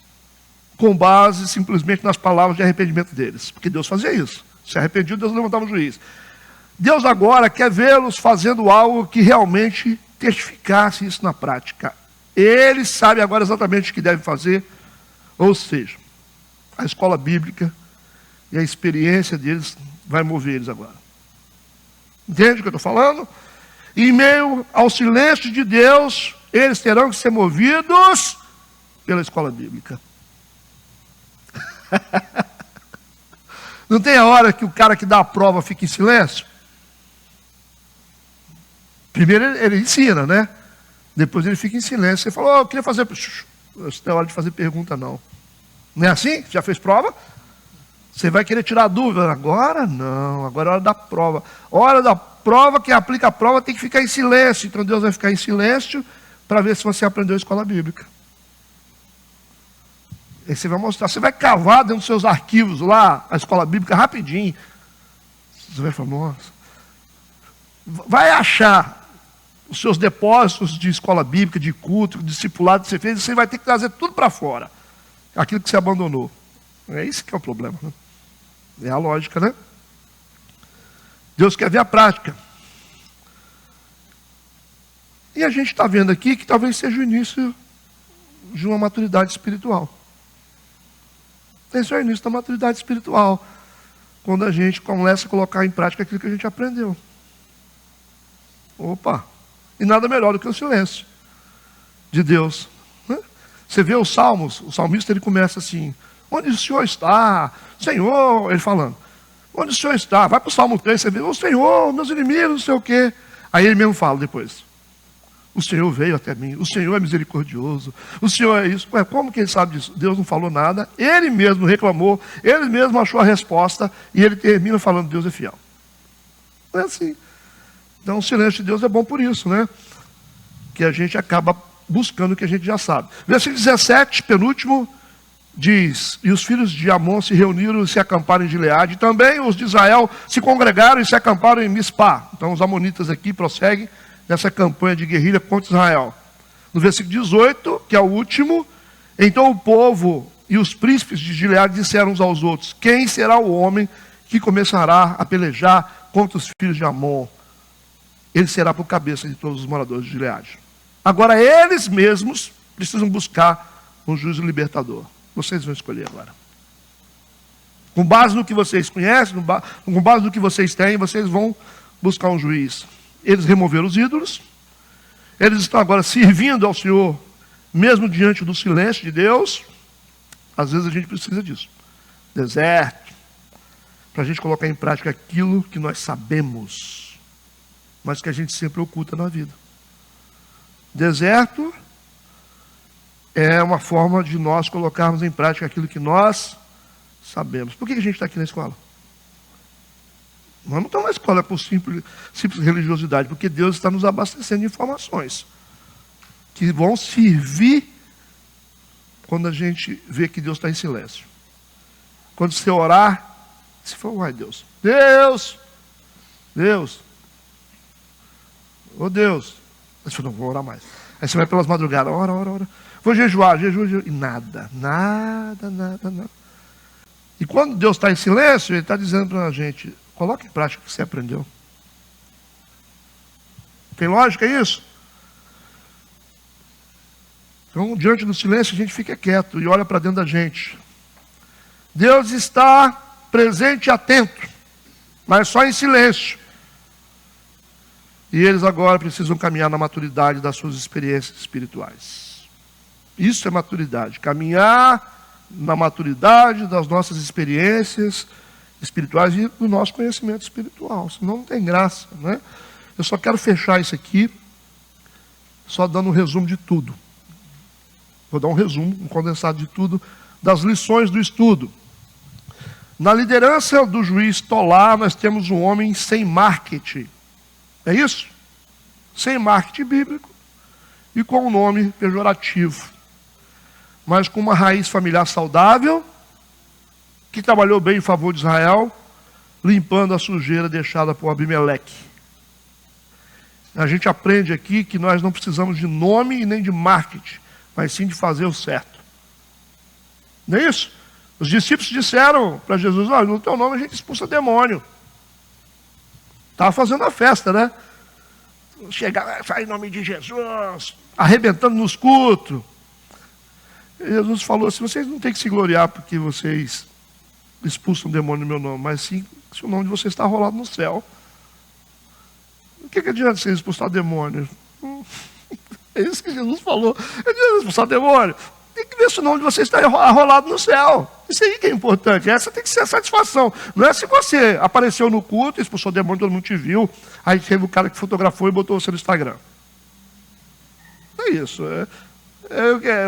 com base simplesmente nas palavras de arrependimento deles. Porque Deus fazia isso. Se arrependiam, Deus levantava um juiz. Deus agora quer vê-los fazendo algo que realmente testificasse isso na prática. Ele sabe agora exatamente o que deve fazer. Ou seja, a escola bíblica e a experiência deles vai mover eles agora. Entende o que eu estou falando? E em meio ao silêncio de Deus, eles terão que ser movidos pela escola bíblica. Não tem a hora que o cara que dá a prova fica em silêncio? Primeiro ele ensina, né? Depois ele fica em silêncio. Você falou, eu queria fazer... Não é hora de fazer pergunta, não. Não é assim? Já fez prova? Você vai querer tirar dúvida? Agora não, agora é hora da prova. Hora da prova, quem aplica a prova tem que ficar em silêncio. Então Deus vai ficar em silêncio para ver se você aprendeu a escola bíblica. Aí você vai mostrar, você vai cavar dentro dos seus arquivos lá, a escola bíblica rapidinho. Você vai falar, nossa. Vai achar os seus depósitos de escola bíblica, de culto, de discipulado que você fez, e você vai ter que trazer tudo para fora. Aquilo que você abandonou. É isso que é o problema. Né? É a lógica, né? Deus quer ver a prática. E a gente está vendo aqui que talvez seja o início de uma maturidade espiritual. Esse é o início da maturidade espiritual. Quando a gente começa a colocar em prática aquilo que a gente aprendeu. Opa! E nada melhor do que o silêncio de Deus. Né? Você vê os salmos, o salmista ele começa assim, onde o Senhor está? Senhor, ele falando, onde o Senhor está? Vai para o Salmo 3, você vê, o Senhor, meus inimigos, não sei o quê. Aí ele mesmo fala depois, o Senhor veio até mim, o Senhor é misericordioso, o Senhor é isso. Ué, como que ele sabe disso? Deus não falou nada, ele mesmo reclamou, ele mesmo achou a resposta, e ele termina falando, Deus é fiel. Não é assim. Então o silêncio de Deus é bom por isso, né? Que a gente acaba buscando o que a gente já sabe. Versículo 17, penúltimo, diz, e os filhos de Amon se reuniram e se acamparam em Gileade, e também os de Israel se congregaram e se acamparam em Mispá. Então os amonitas aqui prosseguem nessa campanha de guerrilha contra Israel. No versículo 18, que é o último, então o povo e os príncipes de Gileade disseram uns aos outros, quem será o homem que começará a pelejar contra os filhos de Amon? Ele será por cabeça de todos os moradores de Gileade. Agora eles mesmos precisam buscar um juízo libertador. Vocês vão escolher agora. Com base no que vocês conhecem, com base no que vocês têm, vocês vão buscar um juiz. Eles removeram os ídolos. Eles estão agora servindo ao Senhor, mesmo diante do silêncio de Deus. Às vezes a gente precisa disso. Deserto. Para a gente colocar em prática aquilo que nós sabemos, mas que a gente sempre oculta na vida. Deserto é uma forma de nós colocarmos em prática aquilo que nós sabemos. Por que a gente está aqui na escola? Nós não estamos na escola por simples religiosidade, porque Deus está nos abastecendo de informações que vão servir quando a gente vê que Deus está em silêncio. Quando você orar, se for, ai Deus, Deus, ô Deus. Aí você não vou orar mais. Aí você vai pelas madrugadas, ora. Vou jejuar. E nada. E quando Deus está em silêncio, Ele está dizendo para a gente, coloque em prática o que você aprendeu. Tem lógica isso? Então, diante do silêncio, a gente fica quieto e olha para dentro da gente. Deus está presente e atento, mas só em silêncio. E eles agora precisam caminhar na maturidade das suas experiências espirituais. Isso é maturidade. Caminhar na maturidade das nossas experiências espirituais e do nosso conhecimento espiritual. Senão não tem graça, né? Eu só quero fechar isso aqui, só dando um resumo de tudo. Vou dar um resumo, um condensado de tudo, das lições do estudo. Na liderança do juiz Tolá, nós temos um homem sem marketing. É isso? Sem marketing bíblico e com um nome pejorativo. Mas com uma raiz familiar saudável, que trabalhou bem em favor de Israel, limpando a sujeira deixada por Abimeleque. A gente aprende aqui que nós não precisamos de nome e nem de marketing, mas sim de fazer o certo. Não é isso? Os discípulos disseram para Jesus, olha, no teu nome a gente expulsa demônio. Estava fazendo a festa, né? Chegar, sai em nome de Jesus, arrebentando nos cultos. E Jesus falou assim, vocês não têm que se gloriar porque vocês expulsam demônio no meu nome, mas sim se o nome de vocês está rolado no céu. O que adianta vocês expulsar demônio? É isso que Jesus falou. Não adianta expulsar demônio. Tem que ver se o nome de vocês está arrolado no céu. Isso aí que é importante. Essa tem que ser a satisfação. Não é se você apareceu no culto, expulsou demônio, todo mundo te viu, aí teve o cara que fotografou e botou você no Instagram. É isso.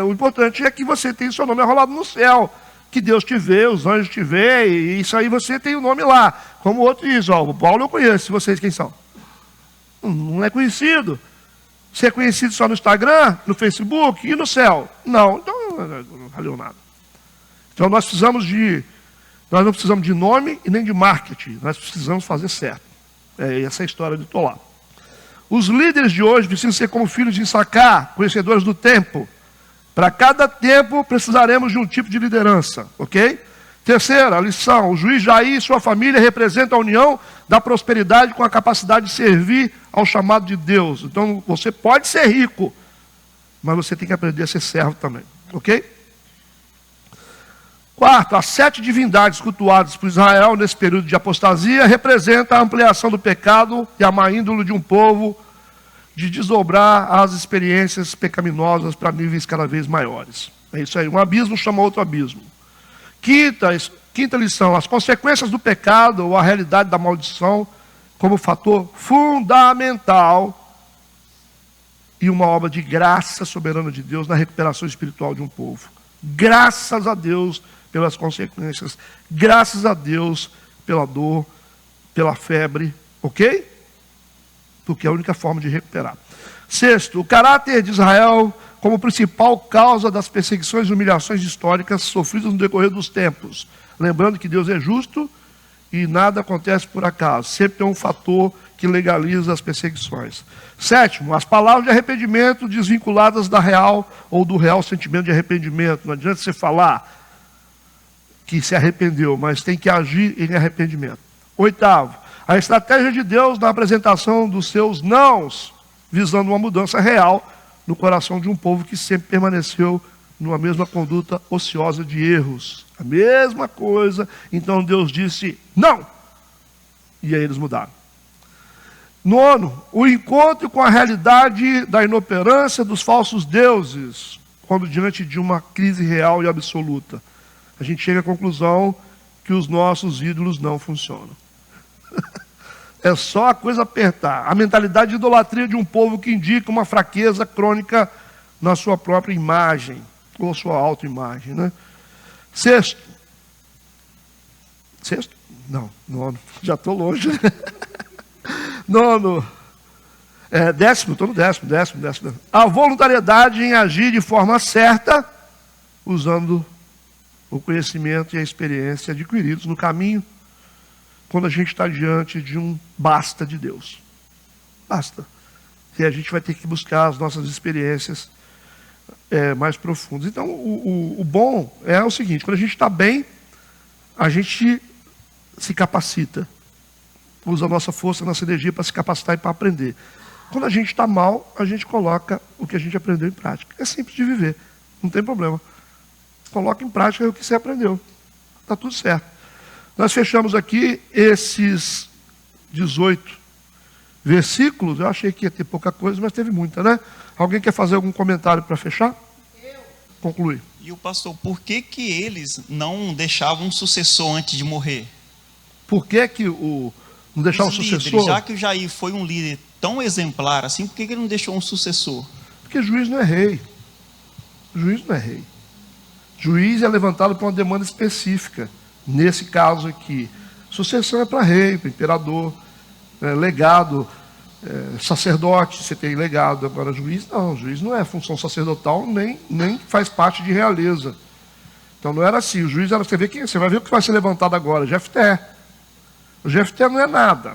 O importante é que você tenha o seu nome arrolado no céu. Que Deus te vê, os anjos te vê, e isso aí você tem o nome lá. Como o outro diz, ó, o Paulo eu conheço, vocês quem são? Não é conhecido. Você é conhecido só no Instagram, no Facebook e no céu? Não, então não valeu nada. Então nós não precisamos de nome e nem de marketing, nós precisamos fazer certo. Essa é a história de Tolá. Os líderes de hoje precisam ser como filhos de Issacar, conhecedores do tempo. Para cada tempo precisaremos de um tipo de liderança, ok? Terceira lição, o juiz Jair e sua família representam a união da prosperidade com a capacidade de servir ao chamado de Deus. Então você pode ser rico, mas você tem que aprender a ser servo também, ok? Quarto, as 7 divindades cultuadas por Israel nesse período de apostasia representam a ampliação do pecado e a má índole de um povo de desdobrar as experiências pecaminosas para níveis cada vez maiores. É isso aí, um abismo chama outro abismo. Quinta lição, as consequências do pecado ou a realidade da maldição como fator fundamental e uma obra de graça soberana de Deus na recuperação espiritual de um povo. Graças a Deus pelas consequências, graças a Deus pela dor, pela febre, ok? Porque é a única forma de recuperar. Sexto, o caráter de Israel como principal causa das perseguições e humilhações históricas sofridas no decorrer dos tempos. Lembrando que Deus é justo e nada acontece por acaso. Sempre tem um fator que legaliza as perseguições. Sétimo, as palavras de arrependimento desvinculadas da real ou do real sentimento de arrependimento. Não adianta você falar que se arrependeu, mas tem que agir em arrependimento. Oitavo, a estratégia de Deus na apresentação dos seus nãos, visando uma mudança real no coração de um povo que sempre permaneceu numa mesma conduta ociosa de erros. A mesma coisa. Então Deus disse, não! E aí eles mudaram. Nono, o encontro com a realidade da inoperância dos falsos deuses, quando diante de uma crise real e absoluta. A gente chega à conclusão que os nossos ídolos não funcionam. É só a coisa apertar. A mentalidade de idolatria de um povo que indica uma fraqueza crônica na sua própria imagem, ou sua autoimagem, né? Sexto? Não, nono. Já estou longe. Nono. Décimo, estou no décimo. A voluntariedade em agir de forma certa, usando o conhecimento e a experiência adquiridos no caminho. quando a gente está diante de um basta de Deus. Basta. E a gente vai ter que buscar as nossas experiências mais profundas. Então, o bom é o seguinte: quando a gente está bem, a gente se capacita. Usa a nossa força, a nossa energia para se capacitar e para aprender. Quando a gente está mal, a gente coloca o que a gente aprendeu em prática. É simples de viver, não tem problema. Coloca em prática o que você aprendeu. Está tudo certo. Nós fechamos aqui esses 18 versículos. Eu achei que ia ter pouca coisa, mas teve muita, né? Alguém quer fazer algum comentário para fechar? Conclui. E o pastor, por que eles não deixavam um sucessor antes de morrer? Por que não deixar um líderes, sucessor? já que o Jair foi um líder tão exemplar assim, por que ele não deixou um sucessor? Porque juiz não é rei. Juiz não é rei. Juiz é levantado por uma demanda específica. Nesse caso aqui, sucessão é para rei, para imperador, legado, sacerdote, você tem legado. Agora juiz não, juiz não é função sacerdotal, nem faz parte de realeza. Então não era assim, o juiz era, você vai ver o que vai ser levantado agora, Jefté. O Jefté não é nada.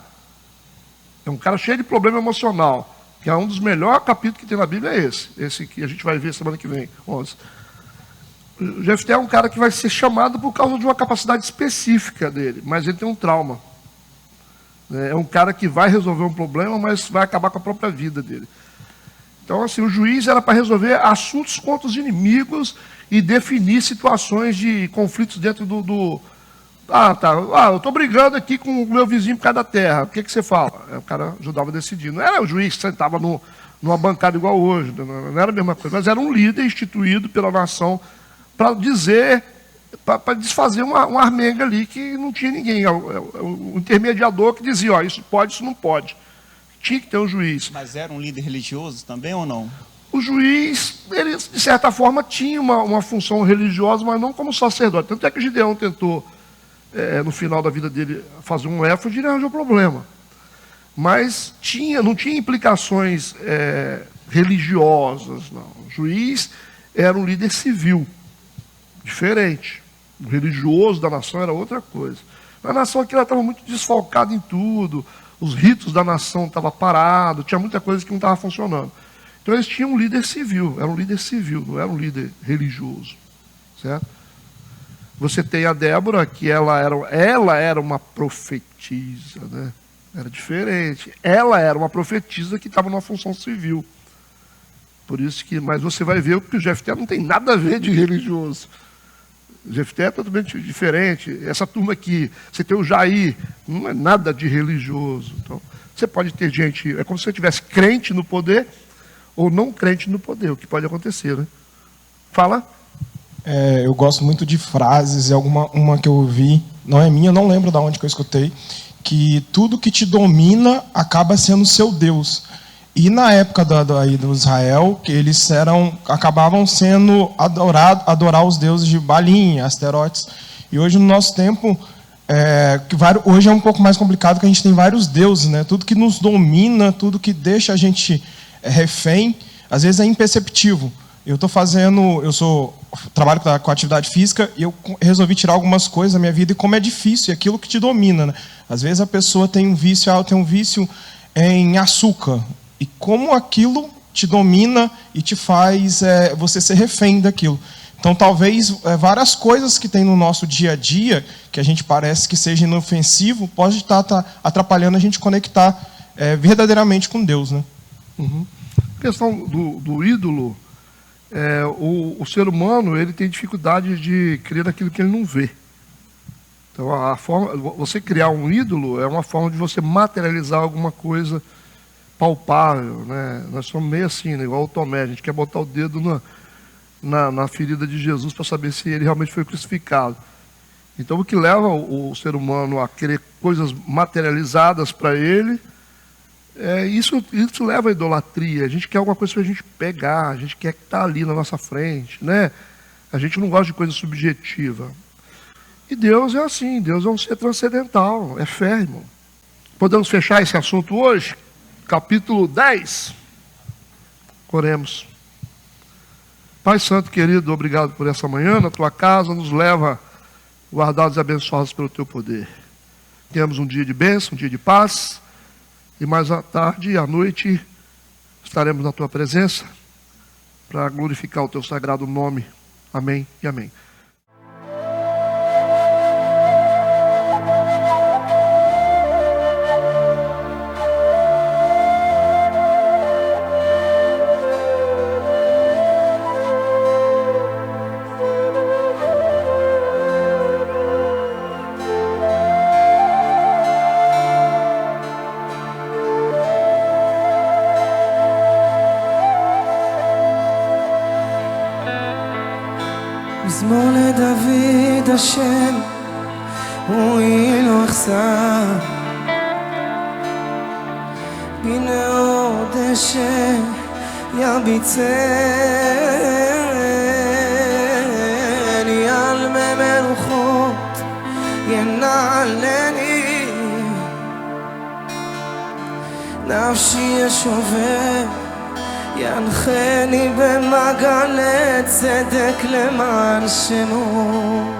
É um cara cheio de problema emocional, que é um dos melhores capítulos que tem na Bíblia, é esse que a gente vai ver semana que vem, 11. O Jefté é um cara que vai ser chamado por causa de uma capacidade específica dele, mas ele tem um trauma. É um cara que vai resolver um problema, mas vai acabar com a própria vida dele. Então, assim, o juiz era para resolver assuntos contra os inimigos e definir situações de conflitos dentro do... eu estou brigando aqui com o meu vizinho por causa da terra. O que você fala? O cara ajudava a decidir. Não era o juiz que sentava numa bancada igual hoje, não era a mesma coisa, mas era um líder instituído pela nação para dizer, para desfazer uma armenga ali que não tinha ninguém. O intermediador que dizia, isso pode, isso não pode. Tinha que ter um juiz. Mas era um líder religioso também ou não? O juiz, ele de certa forma tinha uma função religiosa, mas não como sacerdote. Tanto é que Gideão tentou, no final da vida dele, fazer um éfode e arranjou problema. Mas não tinha implicações religiosas, não. O juiz era um líder civil, diferente. O religioso da nação era outra coisa. A nação aqui estava muito desfalcada em tudo, os ritos da nação estavam parados, tinha muita coisa que não estava funcionando. Então eles tinham um líder civil, era um líder civil, não era um líder religioso. Certo? Você tem a Débora, que ela era uma profetisa, né? Era diferente. Ela era uma profetisa que estava numa função civil. Por isso que, mas você vai ver que o Jefté não tem nada a ver de religioso. O Jefté é totalmente diferente. Essa turma aqui, você tem o Jair, não é nada de religioso. Então, você pode ter gente, é como se você tivesse crente no poder ou não crente no poder, o que pode acontecer, né? Fala. Eu gosto muito de frases, uma que eu ouvi, não é minha, não lembro de onde que eu escutei, que tudo que te domina acaba sendo seu Deus. E na época do Israel, que eles acabavam sendo adorar os deuses de Balim, Asterotes. E hoje, no nosso tempo, hoje é um pouco mais complicado, porque a gente tem vários deuses, né? Tudo que nos domina, tudo que deixa a gente refém, às vezes é imperceptível. Eu trabalho com atividade física e eu resolvi tirar algumas coisas da minha vida e como é difícil, é aquilo que te domina, né? Às vezes a pessoa tem um vício em açúcar. E como aquilo te domina e te faz você ser refém daquilo. Então, talvez várias coisas que tem no nosso dia a dia, que a gente parece que seja inofensivo, pode estar atrapalhando a gente conectar verdadeiramente com Deus, né? Uhum. A questão do ídolo, o ser humano ele tem dificuldade de crer naquilo que ele não vê. Então, você criar um ídolo é uma forma de você materializar alguma coisa palpável, né? Nós somos meio assim, né? Igual o Tomé, a gente quer botar o dedo na ferida de Jesus para saber se ele realmente foi crucificado. Então, o que leva o ser humano a querer coisas materializadas para ele, isso leva à idolatria. A gente quer alguma coisa para a gente pegar, a gente quer que está ali na nossa frente, né? A gente não gosta de coisa subjetiva. E Deus é assim, Deus é um ser transcendental, é fé, irmão. Podemos fechar esse assunto hoje? Capítulo 10. Oremos. Pai Santo querido, obrigado por essa manhã. Na tua casa nos leva guardados e abençoados pelo teu poder. tenhamos um dia de bênção, um dia de paz, e mais à tarde e à noite estaremos na tua presença para glorificar o teu sagrado nome. Amém e amém. מזמור לדוד השם, הוא לא יחסר, בנאור דשא ירביצני, על מי מלוכות ינעלני, נפשי ישובב ינחני במעגלי צדק למען שמו.